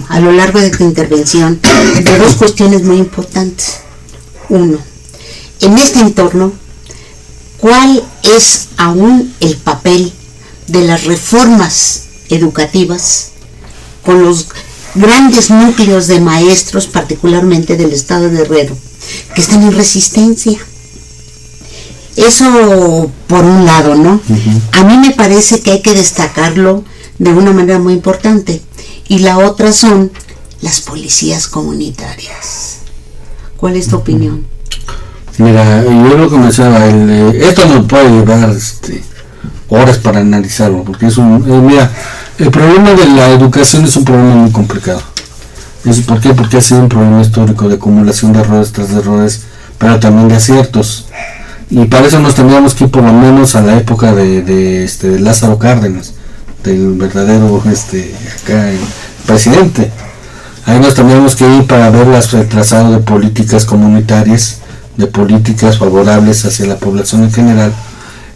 a lo largo de tu intervención de dos cuestiones muy importantes. Uno, en este entorno, ¿cuál es aún el papel de las reformas educativas con los grandes núcleos de maestros, particularmente del estado de Guerrero, que están en resistencia? Eso por un lado, ¿no? A mí me parece que hay que destacarlo de una manera muy importante. Y la otra son las policías comunitarias. ¿Cuál es tu opinión? Mira, yo lo que mencionaba, esto nos puede llevar horas para analizarlo, porque mira, el problema de la educación es un problema muy complicado. ¿Por qué? Porque ha sido un problema histórico de acumulación de errores tras errores, pero también de aciertos. Y para eso nos tendríamos que ir por lo menos a la época de Lázaro Cárdenas, del verdadero presidente. Ahí nos tendríamos que ir para ver el trazado de políticas comunitarias, de políticas favorables hacia la población en general,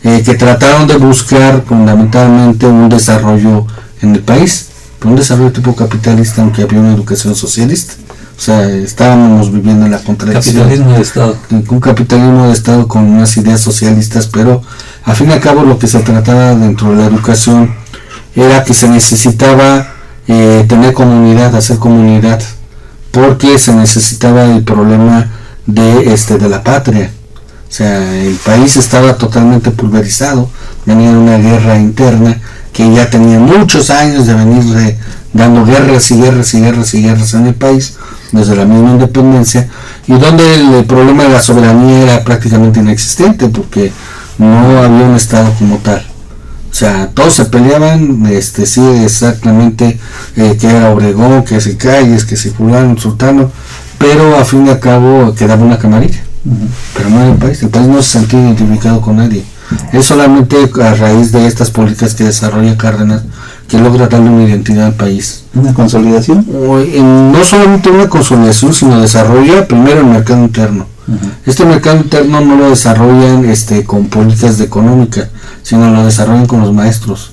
que trataron de buscar fundamentalmente un desarrollo en el país, un desarrollo tipo capitalista, aunque había una educación socialista. O sea, estábamos viviendo en la contradicción. Capitalismo de Estado. Un capitalismo de Estado con unas ideas socialistas, pero al fin y al cabo lo que se trataba dentro de la educación era que se necesitaba tener comunidad, hacer comunidad, porque se necesitaba el problema de la patria. O sea, el país estaba totalmente pulverizado, venía de una guerra interna que ya tenía muchos años de venir dando guerras y guerras y guerras y guerras en el país, desde la misma independencia, y donde el problema de la soberanía era prácticamente inexistente, porque no había un Estado como tal. O sea, todos se peleaban, sí, exactamente, que era Obregón, que si Calles, que si fulano, sultano, pero a fin y al cabo quedaba una camarilla. Pero no era el país no se sentía identificado con nadie. Es solamente a raíz de estas políticas que desarrolla Cárdenas que logra darle una identidad al país. ¿Una consolidación? No solamente una consolidación, sino desarrolla primero el mercado interno. Este mercado interno no lo desarrollan con políticas económicas, sino lo desarrollan con los maestros.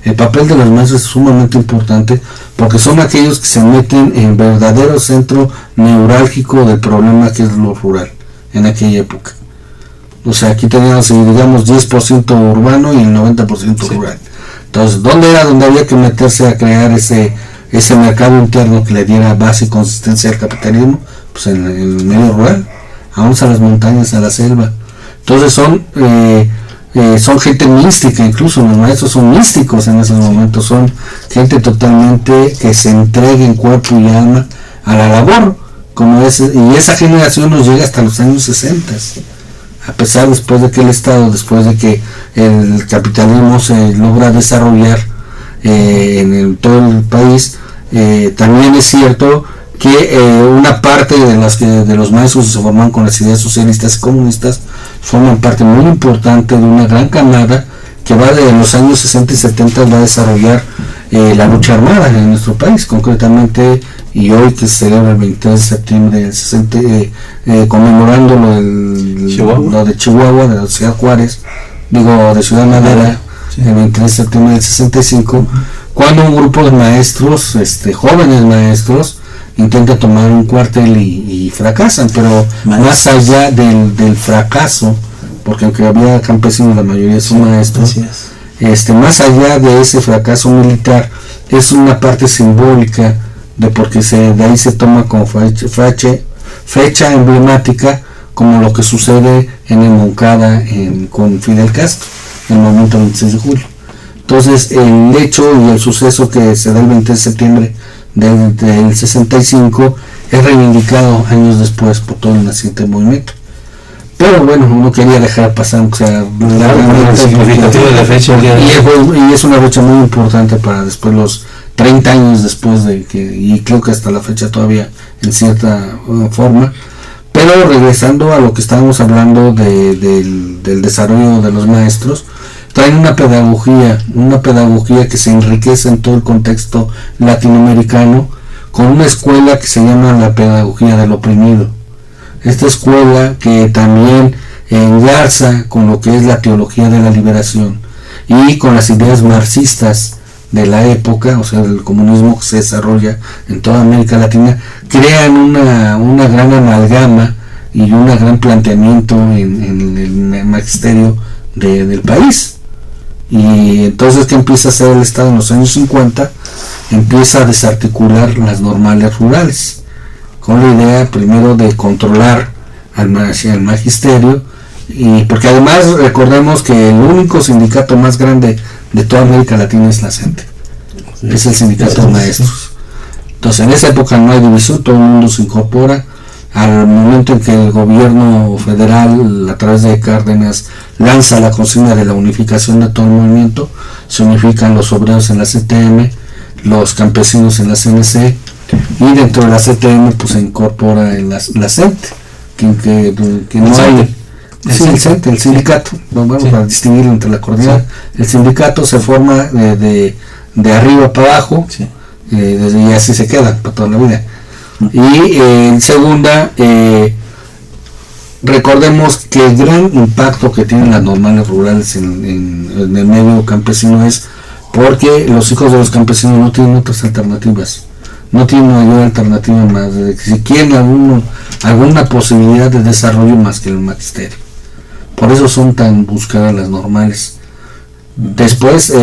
El papel de los maestros es sumamente importante porque son aquellos que se meten en verdadero centro neurálgico del problema que es lo rural en aquella época. O sea, aquí teníamos, digamos, 10% urbano y el 90% rural. Entonces, ¿dónde era donde había que meterse a crear ese mercado interno que le diera base y consistencia al capitalismo? Pues en el medio rural, vamos a las montañas, a la selva. Entonces son gente mística, incluso los maestros son místicos en esos momentos, son gente totalmente que se entrega en cuerpo y alma a la labor, y esa generación nos llega hasta los años 60. A pesar después de que el Estado, después de que el capitalismo se logra desarrollar en todo el país, también es cierto que una parte de los maestros que se forman con las ideas socialistas y comunistas forman parte muy importante de una gran camada que va de los años 60 y 70 va a desarrollar la lucha armada en nuestro país, concretamente, y hoy que se celebra el 23 de septiembre del 60, conmemorando lo de Chihuahua, de la Ciudad Juárez, de Ciudad Madera, el 23 de septiembre del 65, cuando un grupo de maestros, jóvenes maestros, intenta tomar un cuartel y fracasan, pero más allá del fracaso, porque aunque había campesinos, la mayoría son maestros, más allá de ese fracaso militar, es una parte simbólica de porque de ahí se toma como fecha emblemática, como lo que sucede en el Moncada con Fidel Castro, en el momento del 26 de julio. Entonces, el hecho y el suceso que se da el 20 de septiembre del 65 es reivindicado años después por todo el naciente movimiento. Pero bueno, no quería dejar pasar, o sea, y es una fecha muy importante para después los 30 años después de que, y creo que hasta la fecha todavía en cierta forma. Pero regresando a lo que estábamos hablando del desarrollo de los maestros, traen una pedagogía que se enriquece en todo el contexto latinoamericano con una escuela que se llama la pedagogía del oprimido. Esta escuela que también engarza con lo que es la teología de la liberación y con las ideas marxistas de la época, o sea, el comunismo que se desarrolla en toda América Latina, crean una gran amalgama y un gran planteamiento en el magisterio del país. Y entonces, ¿qué empieza a hacer el Estado en los años 50? Empieza a desarticular las normales rurales, con la idea primero de controlar al magisterio, y porque además recordemos que el único sindicato más grande de toda América Latina es la CENTE, es el sindicato de maestros. Entonces en esa época no hay división, todo el mundo se incorpora al momento en que el gobierno federal, a través de Cárdenas, lanza la consigna de la unificación de todo el movimiento, se unifican los obreros en la CTM, los campesinos en la CNC, y dentro de la CTM pues se incorpora en la CENTE, que no hay. Sí, el CENTE, el sindicato, bueno, para distinguirlo entre la coordinada. El sindicato se forma de arriba para abajo, y así se queda para toda la vida. Y en segunda, recordemos que el gran impacto que tienen las normales rurales en el medio campesino es porque los hijos de los campesinos no tienen otras alternativas, no tienen mayor alternativa más de que si quieren alguna posibilidad de desarrollo más que el magisterio. Por eso son tan buscadas las normales. Después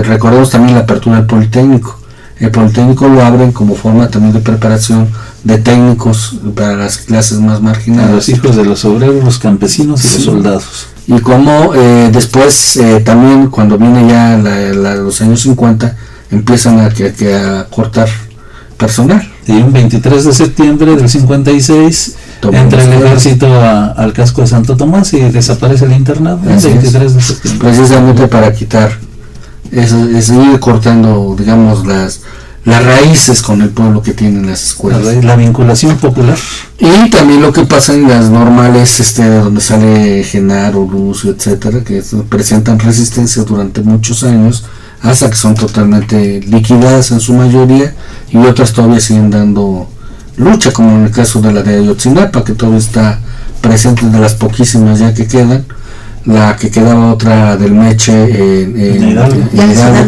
recordemos también la apertura del Politécnico. El Politécnico lo abren como forma también de preparación de técnicos para las clases más marginadas. Los hijos de los obreros, los campesinos y los soldados. Y como después también cuando viene ya los años 50 empiezan a cortar personal. Y un 23 de septiembre del 56 entra el ejército al casco de Santo Tomás y desaparece el internado. El 23 de septiembre. Precisamente para quitar eso, es ir cortando, digamos, las raíces con el pueblo que tienen las escuelas. La vinculación popular. Y también lo que pasa en las normales, donde sale Genaro, Lucio, etcétera, que presentan resistencia durante muchos años, hasta que son totalmente liquidadas en su mayoría, y otras todavía siguen dando lucha, como en el caso de la de Ayotzinapa, que todavía está presente, de las poquísimas ya que quedan. La que quedaba otra del Meche en Hidalgo,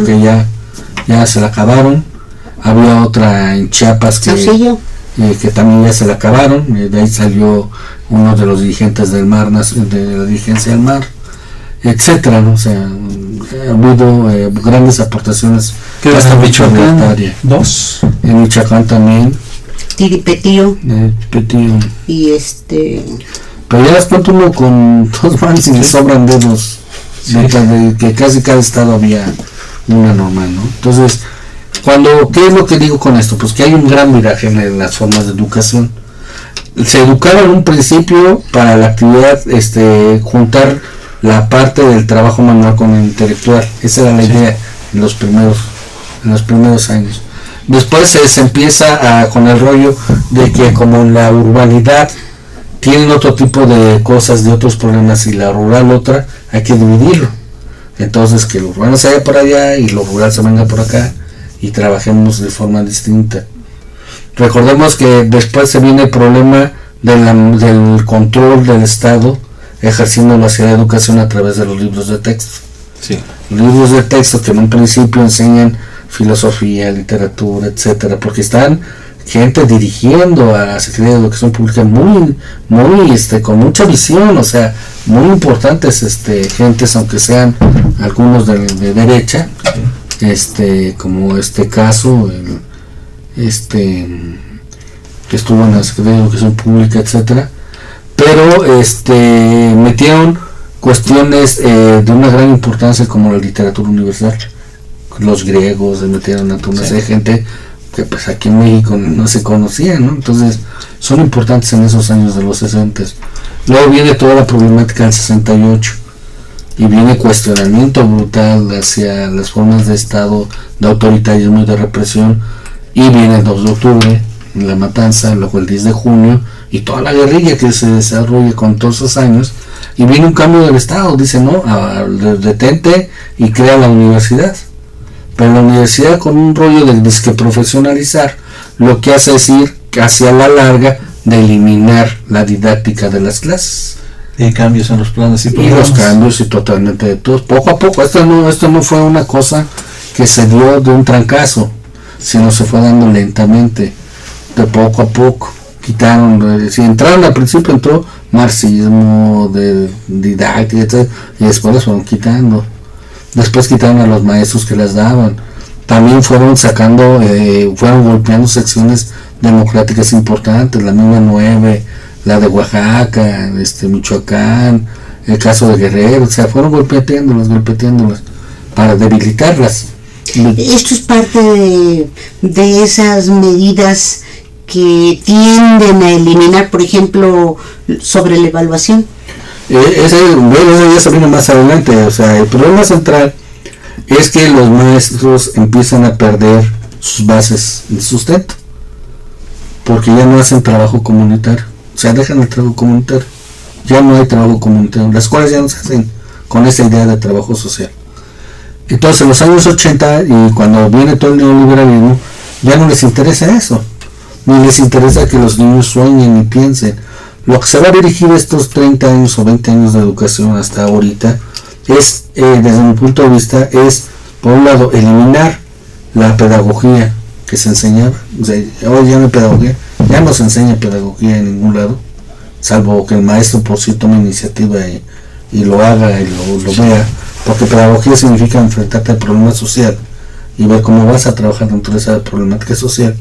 que ya se la acabaron. Había otra en Chiapas que también ya se la acabaron. De ahí salió uno de los dirigentes del MAR, de la dirigencia del MAR, etcétera, ¿no? O sea, ha habido grandes aportaciones. Hasta Michoacán, dos. En Michoacán también. Tiripetío. Y Pero ya les cuento uno con dos manos y le sobran dedos, de que casi cada estado había una normal, ¿no? Entonces, ¿qué es lo que digo con esto? Pues que hay un gran viraje en las formas de educación. Se educaba en un principio para la actividad, juntar la parte del trabajo manual con el intelectual. Esa era la idea en los primeros años. Después se empieza con el rollo de que como en la urbanidad tienen otro tipo de cosas, de otros problemas, y la rural otra, hay que dividirlo. Entonces que lo urbano se vaya por allá y lo rural se venga por acá y trabajemos de forma distinta. Recordemos que después se viene el problema del control del Estado ejerciendo hacia la educación a través de los libros de texto. Libros de texto que en un principio enseñan filosofía, literatura, etcétera, porque están gente dirigiendo a la Secretaría de Educación Pública muy con mucha visión, o sea, muy importantes gentes, aunque sean algunos de derecha, como caso, que estuvo en la Secretaría de Educación Pública, etcétera, pero metieron cuestiones de una gran importancia como la literatura universal. Los griegos metieron a una serie de gente que pues aquí en México no se conocían, ¿no? Entonces son importantes en esos años de los 60. Luego viene toda la problemática del 68 y viene cuestionamiento brutal hacia las formas de Estado, de autoritarismo y de represión, y viene el 2 de octubre, la matanza, luego el 10 de junio y toda la guerrilla que se desarrolla con todos esos años, y viene un cambio del Estado, dice no, detente y crea la universidad. Pero la universidad, con un rollo de disque profesionalizar, lo que hace es ir hacia la larga de eliminar la didáctica de las clases. Y cambios en los planes y los cambios y totalmente de todos. Poco a poco, esto no fue una cosa que se dio de un trancazo, sino se fue dando lentamente, de poco a poco. Quitaron, si entraron al principio, entró marxismo, de didáctica, etc., y después los fueron quitando. Después quitaron a los maestros que les daban. También fueron fueron golpeando secciones democráticas importantes, la misma 9, la de Oaxaca, Michoacán, el caso de Guerrero, o sea, fueron golpeteándolas para debilitarlas. Esto es parte de esas medidas que tienden a eliminar, por ejemplo, sobre la evaluación? Eso ya se viene más adelante. O sea, el problema central es que los maestros empiezan a perder sus bases de sustento, porque ya no hacen trabajo comunitario, o sea, dejan el trabajo comunitario, ya no hay trabajo comunitario, las escuelas ya no se hacen con esa idea de trabajo social. Entonces en los años 80 y cuando viene todo el neoliberalismo, ya no les interesa eso, ni les interesa que los niños sueñen y piensen. Lo que se va a dirigir estos 30 años o 20 años de educación hasta ahorita es, desde mi punto de vista, es por un lado eliminar la pedagogía que se enseñaba. O sea, hoy ya no hay pedagogía, ya no se enseña pedagogía en ningún lado, salvo que el maestro por sí tome iniciativa y lo haga y lo vea, porque pedagogía significa enfrentarte al problema social y ver cómo vas a trabajar dentro de esa problemática social.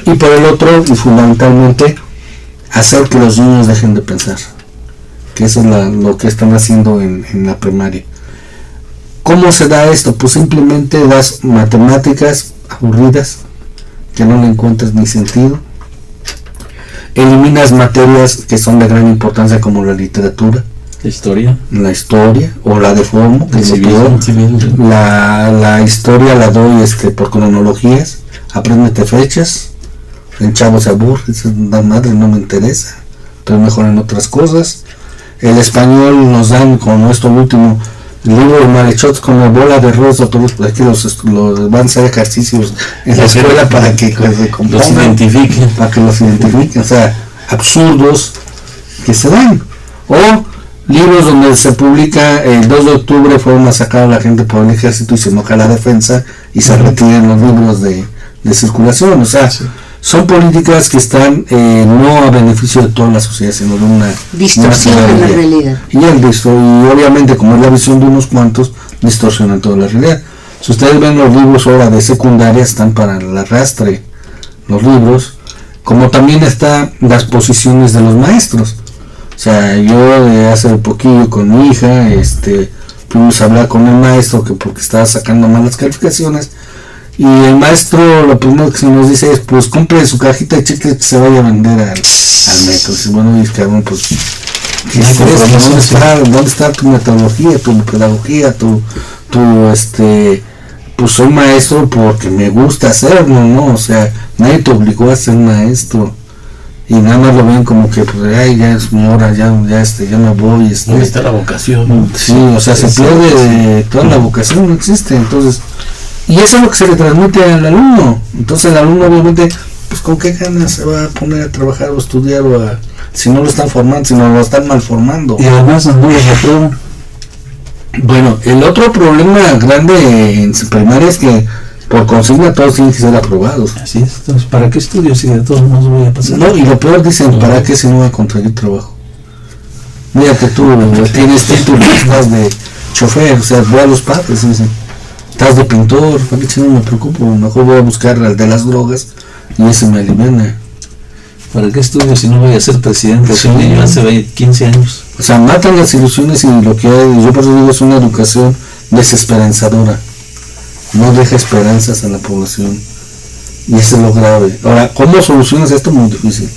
Y por el otro, y fundamentalmente, hacer que los niños dejen de pensar, que eso es lo que están haciendo en la primaria. ¿Cómo se da esto? Pues simplemente das matemáticas aburridas que no le encuentras ni sentido, eliminas materias que son de gran importancia como la literatura, la historia o la deformo, que es lo peor. La historia la doy por cronologías, apréndete fechas, el chavo se aburre, dice, la madre no me interesa, pero mejor en otras cosas. El español nos dan como esto último, libros malhechos con la bola de rosa, todos aquí los van a hacer ejercicios en la escuela para que los identifiquen, o sea, absurdos que se dan. O libros donde se publica el 2 de octubre fueron a sacar a la gente por el ejército y se enoja la defensa y se retiran los libros de circulación. O sea, son políticas que están no a beneficio de toda la sociedad, sino de una distorsión de la realidad. Y obviamente, como es la visión de unos cuantos, distorsionan toda la realidad. Si ustedes ven los libros ahora de secundaria, están para el arrastre los libros, como también están las posiciones de los maestros. O sea, yo hace poquillo con mi hija, fuimos a hablar con el maestro que porque estaba sacando malas calificaciones, y el maestro lo primero que se nos dice es, pues compre su cajita de chicles que se vaya a vender al metro. Dice, bueno, y cabrón, pues ¿qué es esto? ¿Dónde está tu metodología, tu pedagogía, pues soy maestro porque me gusta hacerlo, ¿no? O sea, nadie te obligó a ser maestro. Y nada más lo ven como que, pues, ay, ya es mi hora, ya me voy. ¿Dónde está la vocación? Sí, o sea, se pierde toda la vocación, no existe. Entonces, y eso es lo que se le transmite al alumno. Entonces el alumno obviamente, pues con qué ganas se va a poner a trabajar o estudiar si no lo están formando, si no lo están mal formando. Y además no lo aprueban. Bueno, el otro problema grande en primaria es que por consigna todos tienen que ser aprobados. Así es, entonces ¿para qué estudio si de todos modos voy a pasar? No, y lo peor dicen, ¿para qué si no voy a conseguir trabajo? Mira que tú tienes título, estás de chofer, o sea, voy a los padres, dicen. Estás de pintor, no me preocupo, mejor voy a buscar al de las drogas y ese me aliviana. ¿Para qué estudio si no voy a ser presidente? Sí. Un niño hace 15 años. O sea, matan las ilusiones y lo que hay, yo por eso digo, es una educación desesperanzadora. No deja esperanzas a la población. Y eso es lo grave. Ahora, ¿cómo solucionas esto? Muy difícil.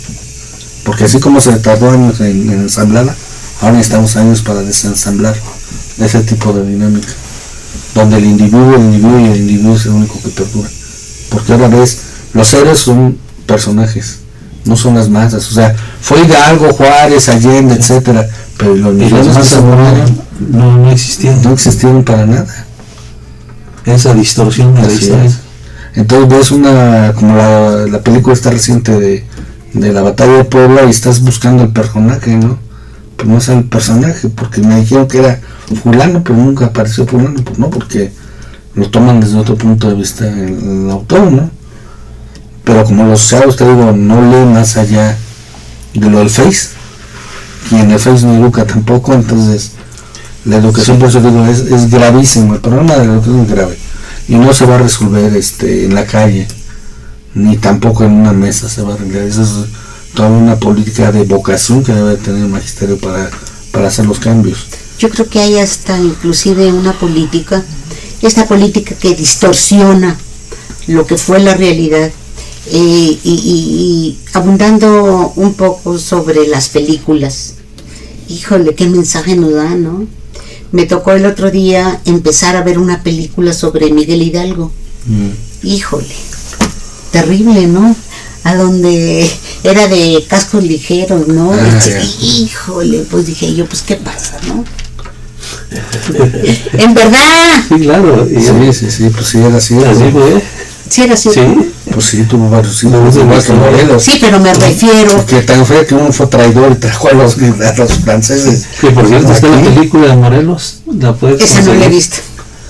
Porque así como se tardó años en ensamblarla, ahora necesitamos años para desensamblar ese tipo de dinámica. Donde el individuo y el individuo es el único que perdura. Porque ahora ves, los héroes son personajes, no son las masas. O sea, fue Hidalgo, Juárez, Allende, etcétera, pero los millones que se murieron no existían. No existieron para nada. Esa distorsión de la historia. Entonces ves como la película está reciente de la batalla de Puebla y estás buscando el personaje, ¿no? Pero no es el personaje, porque me dijeron que era fulano, pero nunca apareció fulano, pues no, porque lo toman desde otro punto de vista el autor, ¿no? Pero como los chavos, te digo, no leen más allá de lo del Face, y en el Face no educa tampoco, entonces la educación, por eso digo, es gravísimo, el problema de la educación es grave, y no se va a resolver en la calle, ni tampoco en una mesa se va a arreglar. Eso es toda una política de vocación que debe tener el magisterio para hacer los cambios. Yo creo que hay hasta inclusive una política, esta política que distorsiona lo que fue la realidad, y abundando un poco sobre las películas. Híjole, qué mensaje nos da, ¿no? Me tocó el otro día empezar a ver una película sobre Miguel Hidalgo. Híjole, terrible, ¿no? A donde era de cascos ligeros, ¿no? Híjole, pues dije yo, pues qué pasa, ¿no? En verdad. Sí, claro. Sí, pues sí, era así. Así fue. Sí, era así. Sí. Pues sí, tuvo varios hijos, igual que Morelos. Sí, pero me refiero. Que tan fue que uno fue traidor y trajo a los franceses. Que por cierto está la película de Morelos. La puedes Esa no la he visto.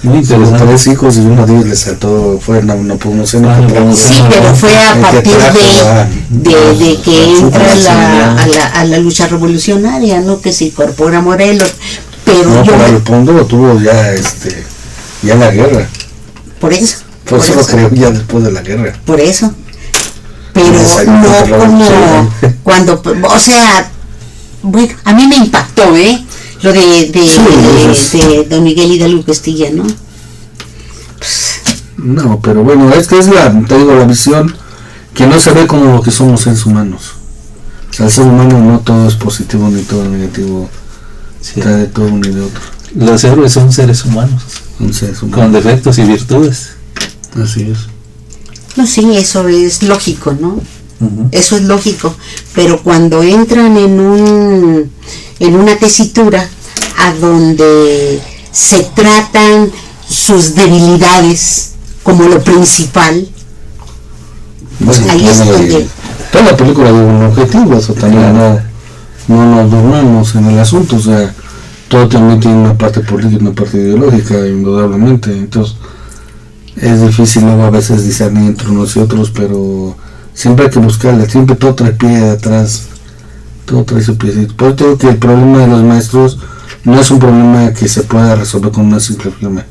Muy Tuvo interesante. 3 hijos y uno de ellos le saltó, fue una promoción. Sí, pero fue a partir de que entra a la lucha revolucionaria, ¿no? Que se incorpora Morelos. Pero No, yo. pero el fondo lo tuvo ya, ya en la guerra. Por eso. Por eso lo creó ya después de la guerra. Por eso. Pero Exacto, no como cuando, o sea, bueno, a mí me impactó, lo de don Miguel Hidalgo Castilla, ¿no? No, pero bueno, es que es te digo, la visión que no se ve como lo que somos seres humanos. O sea, el ser humano no todo es positivo ni todo es negativo. Sí. Está de todo uno y de otro. Los héroes son seres humanos, Un ser humano. con defectos y virtudes. Así es. No, sí, eso es lógico, ¿no? Ujú. Eso es lógico, pero cuando entran en una tesitura a donde se tratan sus debilidades como lo principal, Bueno, ahí es donde toda la película tiene un objetivo, eso también no nos dormamos en el asunto, o sea, todo también tiene una parte política y una parte ideológica, indudablemente, entonces es difícil luego a veces discernir entre unos y otros, pero siempre hay que buscarle, siempre todo trae pie de atrás, todo trae su piecito. Por eso digo que el problema de los maestros no es un problema que se pueda resolver con una simple firma,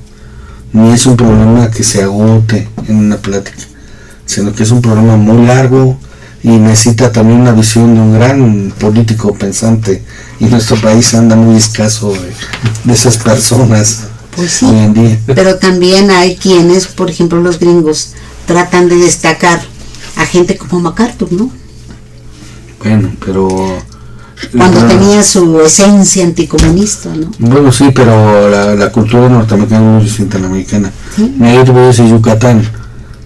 ni es un problema que se agote en una plática, sino que es un problema muy largo y necesita también una visión de un gran político pensante, y nuestro país anda muy escaso de esas personas. pues sí, hoy en día. pero también hay quienes, por ejemplo los gringos, tratan de destacar a gente como MacArthur, ¿no? Bueno, pero Cuando tenía su esencia anticomunista, ¿no? bueno, sí, pero la cultura norteamericana es muy distinta a la americana. Sí. Mira, yo te voy a decir Yucatán,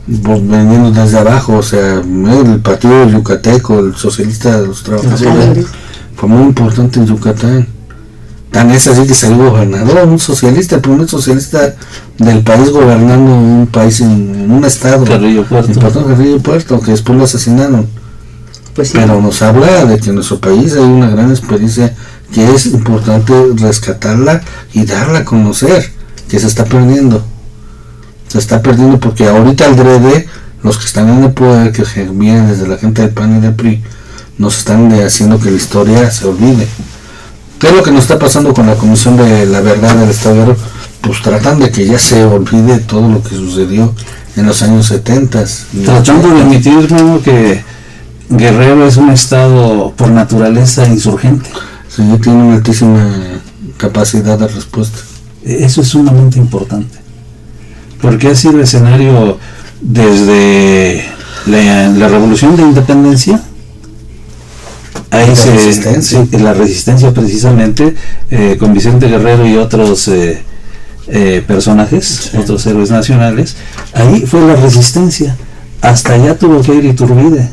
vendiendo desde abajo, o sea, el partido yucateco, el socialista de los trabajadores, fue muy importante en Yucatán. Tan es así que salió gobernador, un socialista, el primer socialista del país gobernando un país en un estado. Carrillo Puerto. Importante, Carrillo Puerto, que después lo asesinaron. Pues sí. Pero nos habla de que en nuestro país hay una gran experiencia que es importante rescatarla y darla a conocer, que se está perdiendo. Se está perdiendo porque ahorita al drede, los que están en el poder, que vienen desde la gente del PAN y del PRI, nos están haciendo que la historia se olvide. ¿Qué es lo que nos está pasando con la Comisión de la Verdad del Estado? Pues tratan de que ya se olvide todo lo que sucedió en los años 70. Tratando de admitir, ¿no?, que Guerrero es un estado por naturaleza insurgente. Sí, tiene una altísima capacidad de respuesta. Eso es sumamente importante, porque ha sido escenario desde la revolución de independencia. Ahí la resistencia precisamente, con Vicente Guerrero y otros personajes, sí, otros héroes nacionales. Ahí fue la resistencia. Hasta allá tuvo que ir Iturbide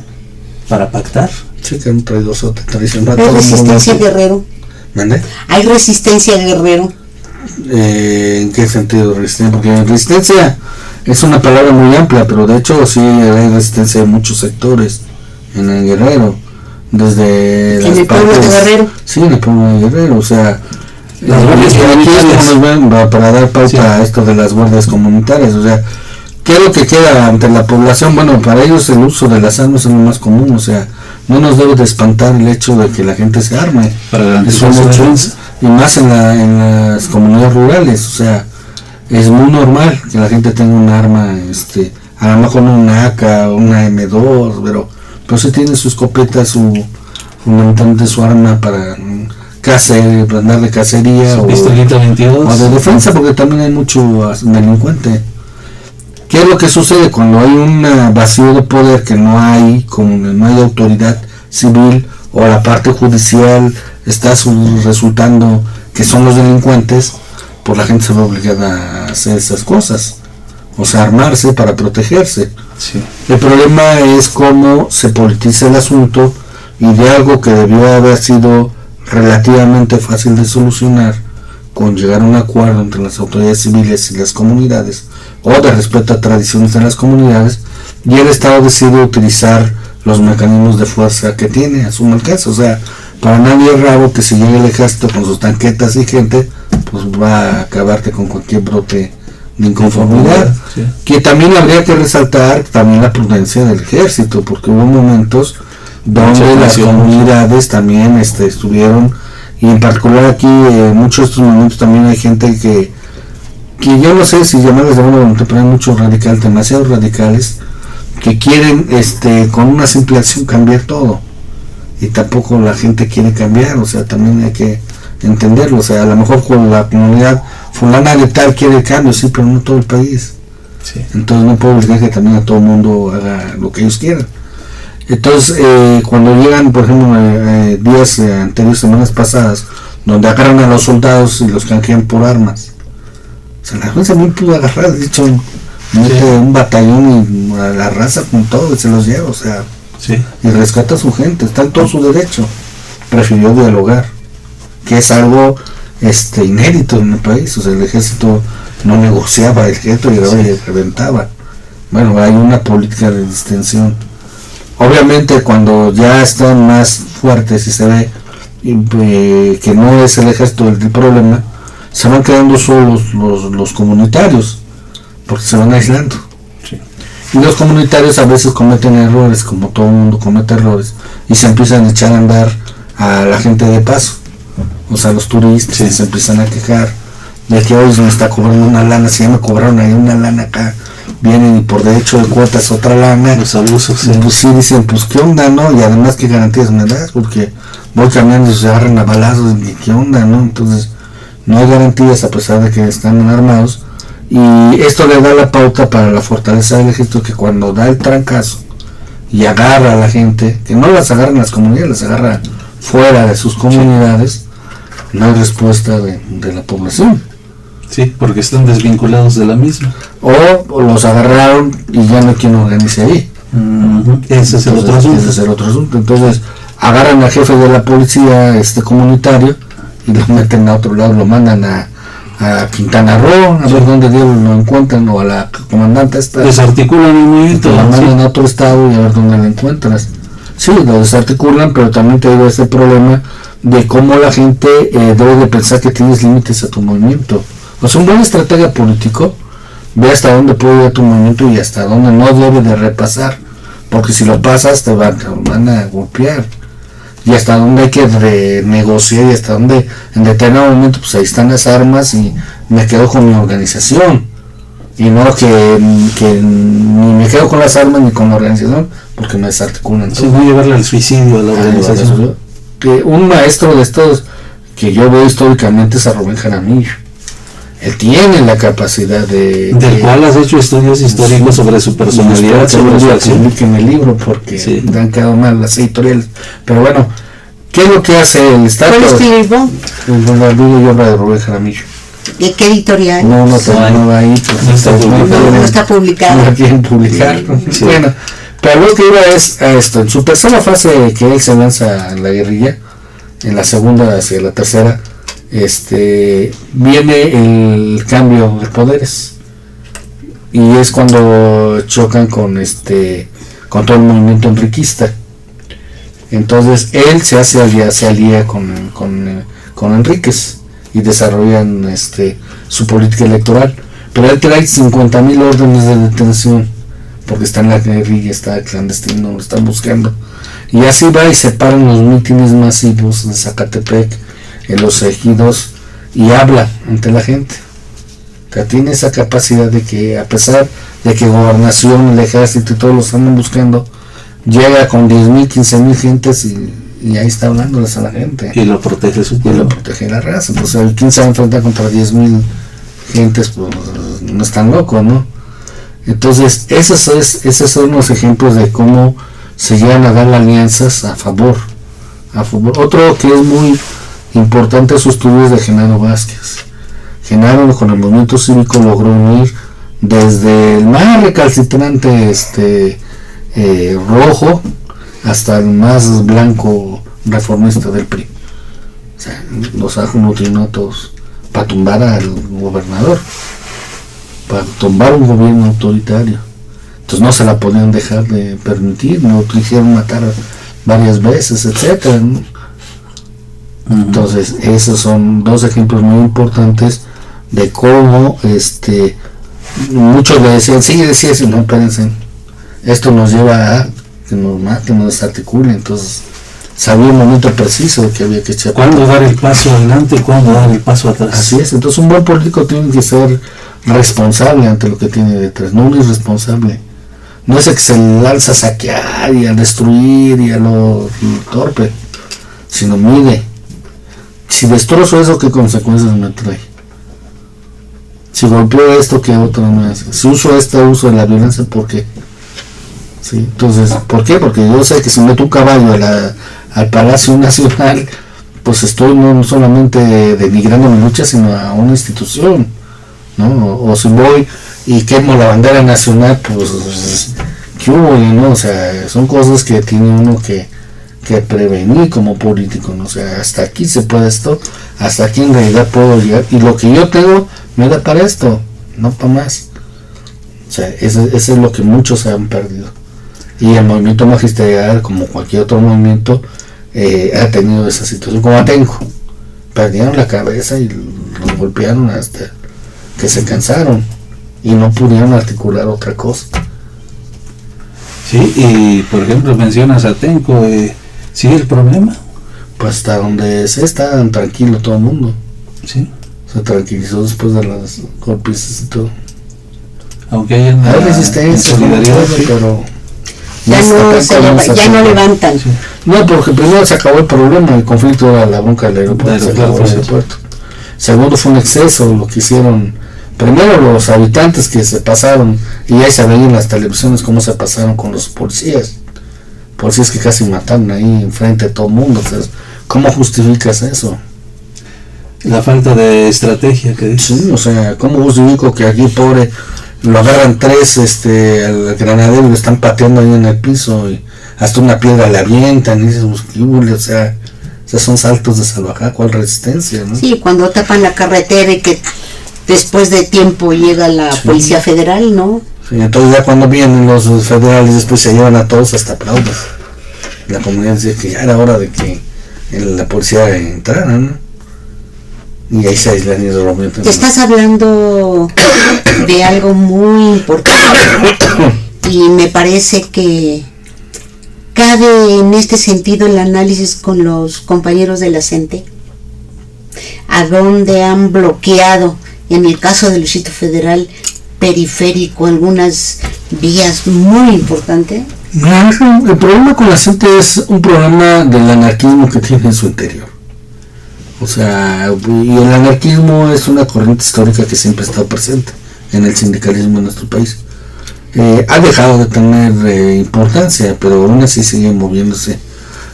para pactar. Sí, que un traidorzote tradicional. Hay resistencia Guerrero. ¿Mande? Hay resistencia Guerrero. ¿En qué sentido resistencia? Porque resistencia es una palabra muy amplia, pero de hecho sí hay resistencia en muchos sectores en el Guerrero. Desde en el pueblo de Guerrero. Sí, en el pueblo de Guerrero, o sea, las guardias comunitarias para dar pauta, sí, a esto de las guardias comunitarias, o sea, ¿qué es lo que queda ante la población? Bueno, para ellos el uso de las armas es lo más común, o sea, no nos debe de espantar el hecho de que la gente se arme, para garantizar su defensa, y más en las comunidades rurales, o sea, es muy normal que la gente tenga un arma, a lo mejor una AK, una M2, pero sí tiene su escopeta, fundamentalmente su arma para andar de cacería, su pistolita 22, o de defensa, porque también hay mucho delincuente. ¿Qué es lo que sucede cuando hay un vacío de poder, que no hay, como no hay autoridad civil, o la parte judicial está resultando que son los delincuentes? Pues la gente se ve obligada a hacer esas cosas, o sea, armarse para protegerse. Sí. El problema es cómo se politiza el asunto, y de algo que debió haber sido relativamente fácil de solucionar, con llegar a un acuerdo entre las autoridades civiles y las comunidades, o de respeto a tradiciones de las comunidades, y el Estado decide utilizar los mecanismos de fuerza que tiene a su alcance. O sea, para nadie es raro que si llega el ejército con sus tanquetas y gente, pues va a acabarte con cualquier brote de inconformidad. Sí. Que también habría que resaltar también la prudencia del ejército, porque hubo momentos donde las comunidades también estuvieron, y en particular aquí en muchos de estos momentos también hay gente que yo no sé si llamarles de buena voluntad, pero hay muchos radicales, demasiados radicales, que quieren con una simple acción cambiar todo, y tampoco la gente quiere cambiar. O sea, también hay que entenderlo. O sea, a lo mejor con la comunidad fulana de tal quiere el cambio, sí, pero no todo el país. Sí. Entonces no puedo obligar que también a todo el mundo haga lo que ellos quieran. Entonces, cuando llegan, por ejemplo, días anteriores, semanas pasadas, donde agarran a los soldados y los canjean por armas, o sea, la gente también pudo agarrar, de hecho, mete un batallón y a la raza con todo y se los lleva, o sea, Sí. y rescata a su gente, está en todo su derecho. Prefirió dialogar, que es algo inédito en el país. O sea, el ejército no negociaba, el ejército llegaba y reventaba. Bueno, hay una política de distensión. Obviamente cuando ya están más fuertes y se ve que no es el ejército el problema, se van quedando solos los comunitarios, porque se van aislando. Sí. Y los comunitarios a veces cometen errores, como todo el mundo comete errores, y se empiezan a echar a andar a la gente de paso, o sea, los turistas, y se empiezan a quejar de que hoy se me está cobrando una lana, si ya me cobraron ahí una lana acá, vienen y por derecho de cuotas otra lana. Los abusos, sí. Pues sí, dicen, pues qué onda, ¿no? Y además qué garantías me das, porque voy caminando y se agarran a balazos, y qué onda, ¿no? Entonces no hay garantías a pesar de que están armados, y esto le da la pauta para la fortaleza del ejército, que cuando da el trancazo y agarra a la gente, que no las agarra en las comunidades, las agarra fuera de sus comunidades, no hay respuesta de la población. Sí, porque están desvinculados de la misma. O los agarraron y ya no hay quien organice ahí. Ese es el otro asunto. Ese es el otro asunto. Entonces agarran al jefe de la policía comunitario y lo meten a otro lado, lo mandan a Quintana Roo, a ver dónde lo encuentran, o a la comandante esta. Desarticulan el movimiento. Lo mandan a otro estado y a ver dónde la encuentras. Sí, lo desarticulan, pero también te digo este problema de cómo la gente debe de pensar que tienes límites a tu movimiento. O sea, un buen estratega político ve hasta dónde puede ir a tu movimiento y hasta dónde no debe de repasar, porque si lo pasas te van a golpear, y hasta dónde hay que renegociar, y hasta dónde en determinado momento pues ahí están las armas y me quedo con mi organización, y no que ni me quedo con las armas ni con la organización porque me desarticulan. Sí, no llevarle al suicidio a la organización. Que un maestro de estos que yo veo históricamente es a Rubén Jaramillo. Él tiene la capacidad del cual has hecho estudios históricos sobre su personalidad, sobre su acción. En el libro, porque han quedado mal las editoriales. Pero bueno, ¿qué es lo que hace el Estado? ¿Cuál es tu libro? El libro y obra de Rubén Jaramillo. ¿De qué editorial? No ahí. Pues, no está publicado. No quieren publicar. Sí. Bueno, pero lo que iba es a esto. En su tercera fase, que él se lanza en la guerrilla, en la segunda hacia la tercera, viene el cambio de poderes, y es cuando chocan con todo el movimiento enriquista. Entonces él se alía con Enríquez y desarrollan su política electoral, pero él trae 50,000 órdenes de detención porque está en la guerrilla, está clandestino, lo están buscando, y así va y se paran los mítines masivos de Zacatepec, en los ejidos, y habla ante la gente. O sea, tiene esa capacidad de que, a pesar de que gobernación, el ejército y todos los andan buscando, llega con 10,000, 15,000 gentes y ahí está hablándoles a la gente. Y lo protege su pueblo. Y lo protege la raza. Pues el 15 se va a enfrentar contra 10,000 gentes, pues no es tan loco, ¿no? Entonces, esos son los ejemplos de cómo se llegan a dar alianzas a favor. Otro que es muy importante es su estudio de Genaro Vázquez. Genaro, con el movimiento cívico, logró unir desde el más recalcitrante rojo hasta el más blanco reformista del PRI. O sea, los aglutinó a todos para tumbar al gobernador, para tumbar un gobierno autoritario. Entonces no se la podían dejar de permitir, no quisieron matar varias veces, etcétera, ¿no? Entonces esos son dos ejemplos muy importantes de cómo muchos le decían, sí, no, espérense, esto nos lleva a que nos maten, nos desarticulen. Entonces sabía un momento preciso que había que echar. ¿Cuándo dar el paso adelante y cuándo dar el paso atrás? Así es. Entonces un buen político tiene que ser responsable ante lo que tiene detrás, no un irresponsable. No es el que se lanza a saquear y a destruir y a lo torpe, sino mire, si destrozo eso, ¿qué consecuencias me trae? Si golpeo esto, ¿qué otra me hace? Si uso uso de la violencia, ¿por qué? ¿Sí? Entonces, ¿por qué? Porque yo sé que si meto un caballo al Palacio Nacional, pues estoy no solamente denigrando mi lucha, sino a una institución, ¿no? O si voy y quemo la bandera nacional, pues ¿qué hubo? ¿No? O sea, son cosas que tiene uno que prevenir como político, ¿no? O sea, hasta aquí se puede esto, hasta aquí en realidad puedo llegar, y lo que yo tengo me da para esto, no para más. O sea, ese es lo que muchos han perdido. Y el movimiento magisterial, como cualquier otro movimiento, ha tenido esa situación, como Atenco. Perdieron la cabeza y los golpearon hasta que se cansaron y no pudieron articular otra cosa. Sí, y por ejemplo mencionas a Atenco, ¿sigue el problema? Pues hasta donde se está tranquilo todo el mundo. Sí. Se tranquilizó después de las golpes y todo. Aunque hay resistencia, solidaridad, sí, pero ya no levantan. Sí. No, porque primero se acabó el problema, el conflicto era la bronca del aeropuerto, se acabó el aeropuerto. Segundo, fue un exceso lo que hicieron. Primero los habitantes que se pasaron, y ahí se veía en las televisiones cómo se pasaron con los policías que casi mataron ahí enfrente de todo el mundo. Entonces, ¿cómo justificas eso? La falta de estrategia que dices. Sí, o sea, ¿cómo justifico que aquí pobre lo agarran tres al granadero y lo están pateando ahí en el piso y hasta una piedra le avientan y dices, o sea, son saltos de salvajada, ¿cuál resistencia, no? Sí, cuando tapan la carretera y que después de tiempo llega la Policía Federal, ¿no? Sí, entonces ya cuando vienen los federales después se llevan a todos hasta aplausos. La comunidad dice que ya era hora de que la policía entrara, ¿no? Y ahí se aislan y rompen. Estás hablando de algo muy importante y me parece que cabe en este sentido el análisis con los compañeros de la CENTE, a dónde han bloqueado, en el caso del Distrito Federal periférico, algunas vías muy importantes. El problema con la CENTE es un problema del anarquismo que tiene en su interior. O sea, y el anarquismo es una corriente histórica que siempre ha estado presente en el sindicalismo en nuestro país. Ha dejado de tener importancia, pero aún así sigue moviéndose.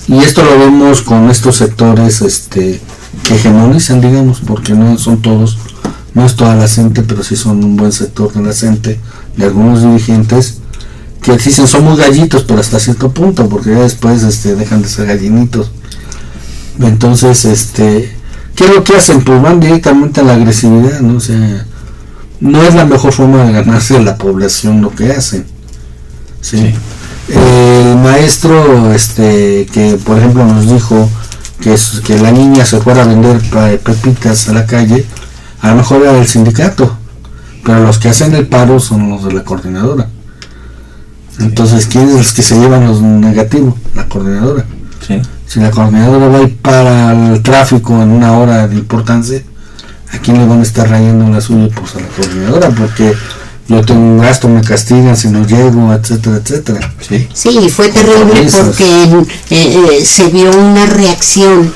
Y esto lo vemos con estos sectores que hegemonizan, digamos, porque no son todos, no es toda la CENTE, pero sí son un buen sector de la CENTE, de algunos dirigentes que dicen son muy gallitos, pero hasta cierto punto, porque ya después dejan de ser gallinitos. Entonces, ¿qué es lo que hacen? Pues van directamente a la agresividad, ¿no? O sea, no es la mejor forma de ganarse a la población lo que hacen, ¿sí? Sí. El maestro, que por ejemplo nos dijo que la niña se fuera a vender pepitas a la calle, a lo mejor era del sindicato, pero los que hacen el paro son los de la coordinadora. Entonces, ¿quién es los que se llevan los negativos? La coordinadora. Sí. Si la coordinadora va a ir para el tráfico en una hora de importancia, ¿a quién le van a estar rayando la suya? Pues a la coordinadora, porque yo tengo un gasto, me castigan si no llego, etcétera, etcétera. Sí, fue terrible porque se vio una reacción,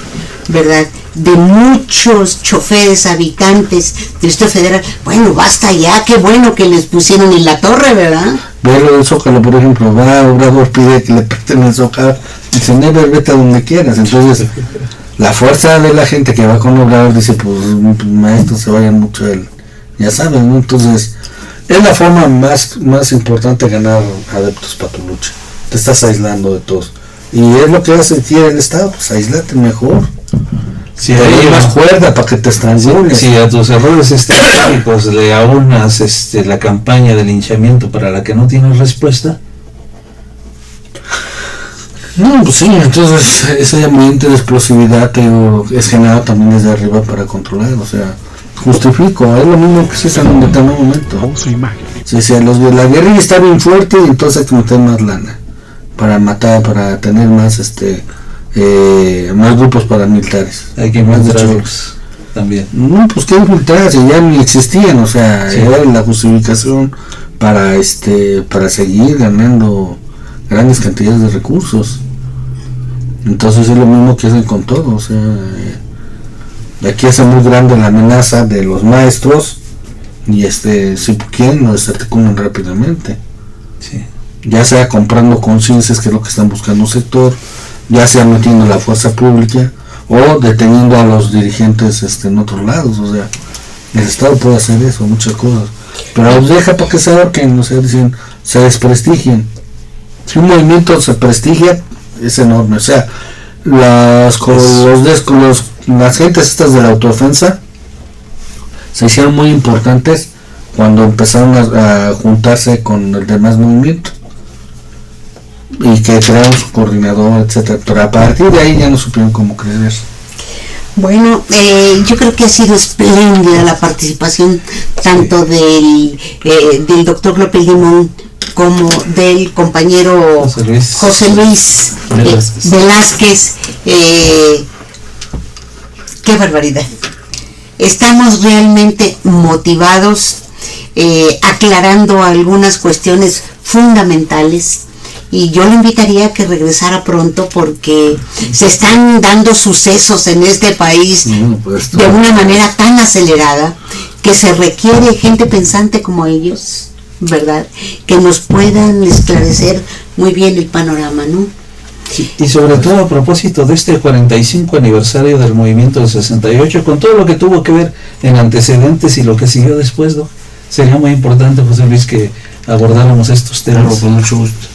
¿verdad? de muchos choferes, habitantes del Distrito Federal. Bueno, basta ya, qué bueno que les pusieron en la torre, ¿verdad? Verlo del Zócalo, por ejemplo, Obrador pide que le presten el Zócalo, dice, Never, vete a donde quieras. Entonces, la fuerza de la gente que va con Obrador dice, pues maestros se vayan mucho a él, ya saben, ¿no? Entonces, es la forma más importante de ganar adeptos para tu lucha. Te estás aislando de todos. Y es lo que hace el Estado, pues aislate mejor. Si hay más cuerda para que te estrangules. Si a tus errores estratégicos le aunas la campaña de linchamiento para la que no tienes respuesta. No, pues sí, entonces ese ambiente de explosividad es generado también desde arriba para controlar, o sea, justifico, es lo mismo que se está en un determinado momento. La guerrilla está bien fuerte y entonces hay que meter más lana para matar, para tener más más grupos paramilitares. Hay que infiltrarlos también. No, pues que infiltrarse, ya ni existían, o sea, sí. Era la justificación para seguir ganando grandes cantidades de recursos. Entonces es lo mismo que hacen con todo, o sea, aquí hace muy grande la amenaza de los maestros y si quieren lo desarticulan rápidamente. Sí. Ya sea comprando conciencias, que es lo que están buscando un sector, ya sea metiendo la fuerza pública o deteniendo a los dirigentes en otros lados, o sea, el Estado puede hacer eso, muchas cosas, pero los deja para que se ahorquen, o sea, dicen, se desprestigien. Si un movimiento se prestigia, es enorme, o sea, las gentes estas de la autodefensa se hicieron muy importantes cuando empezaron a juntarse con el demás movimiento y que crearon su coordinador, etcétera, pero a partir de ahí ya no supieron cómo crecer. Bueno, yo creo que ha sido espléndida la participación tanto del doctor López Limón como del compañero José Luis Velázquez. Qué barbaridad. Estamos realmente motivados, aclarando algunas cuestiones fundamentales. Y yo le invitaría a que regresara pronto porque se están dando sucesos en este país de una manera tan acelerada que se requiere gente pensante como ellos, ¿verdad? Que nos puedan esclarecer muy bien el panorama, ¿no? Sí, y sobre todo a propósito de este 45 aniversario del movimiento del 68, con todo lo que tuvo que ver en antecedentes y lo que siguió después, ¿no? Sería muy importante, José Luis, que abordáramos estos temas. Claro, con mucho gusto.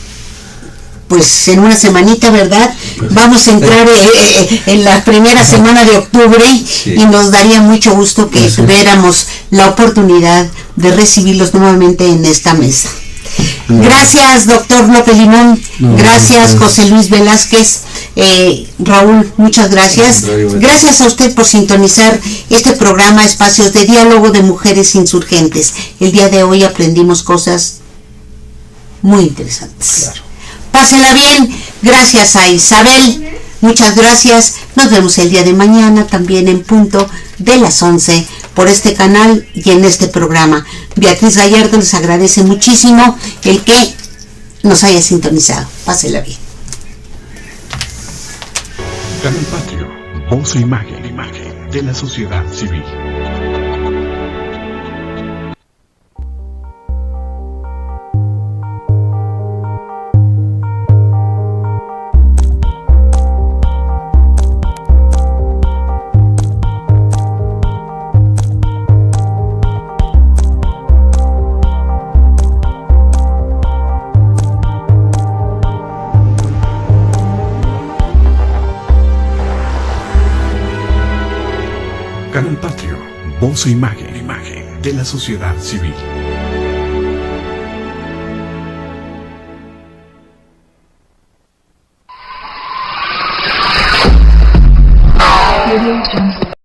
Pues en una semanita, ¿verdad? Vamos a entrar en la primera semana de octubre, sí. Y nos daría mucho gusto que tuviéramos la oportunidad de recibirlos nuevamente en esta mesa. Gracias, doctor López Limón. Gracias, José Luis Velázquez. Raúl, muchas gracias. Gracias a usted por sintonizar este programa Espacios de Diálogo de Mujeres Insurgentes. El día de hoy aprendimos cosas muy interesantes. Claro. Pásela bien. Gracias a Isabel. Muchas gracias. Nos vemos el día de mañana también en punto de las 11 por este canal y en este programa. Beatriz Gallardo les agradece muchísimo el que nos haya sintonizado. Pásela bien. Canal Patrio, voz e imagen de la sociedad civil. Canal Patrio, voz e imagen de la sociedad civil. Radio Jungle.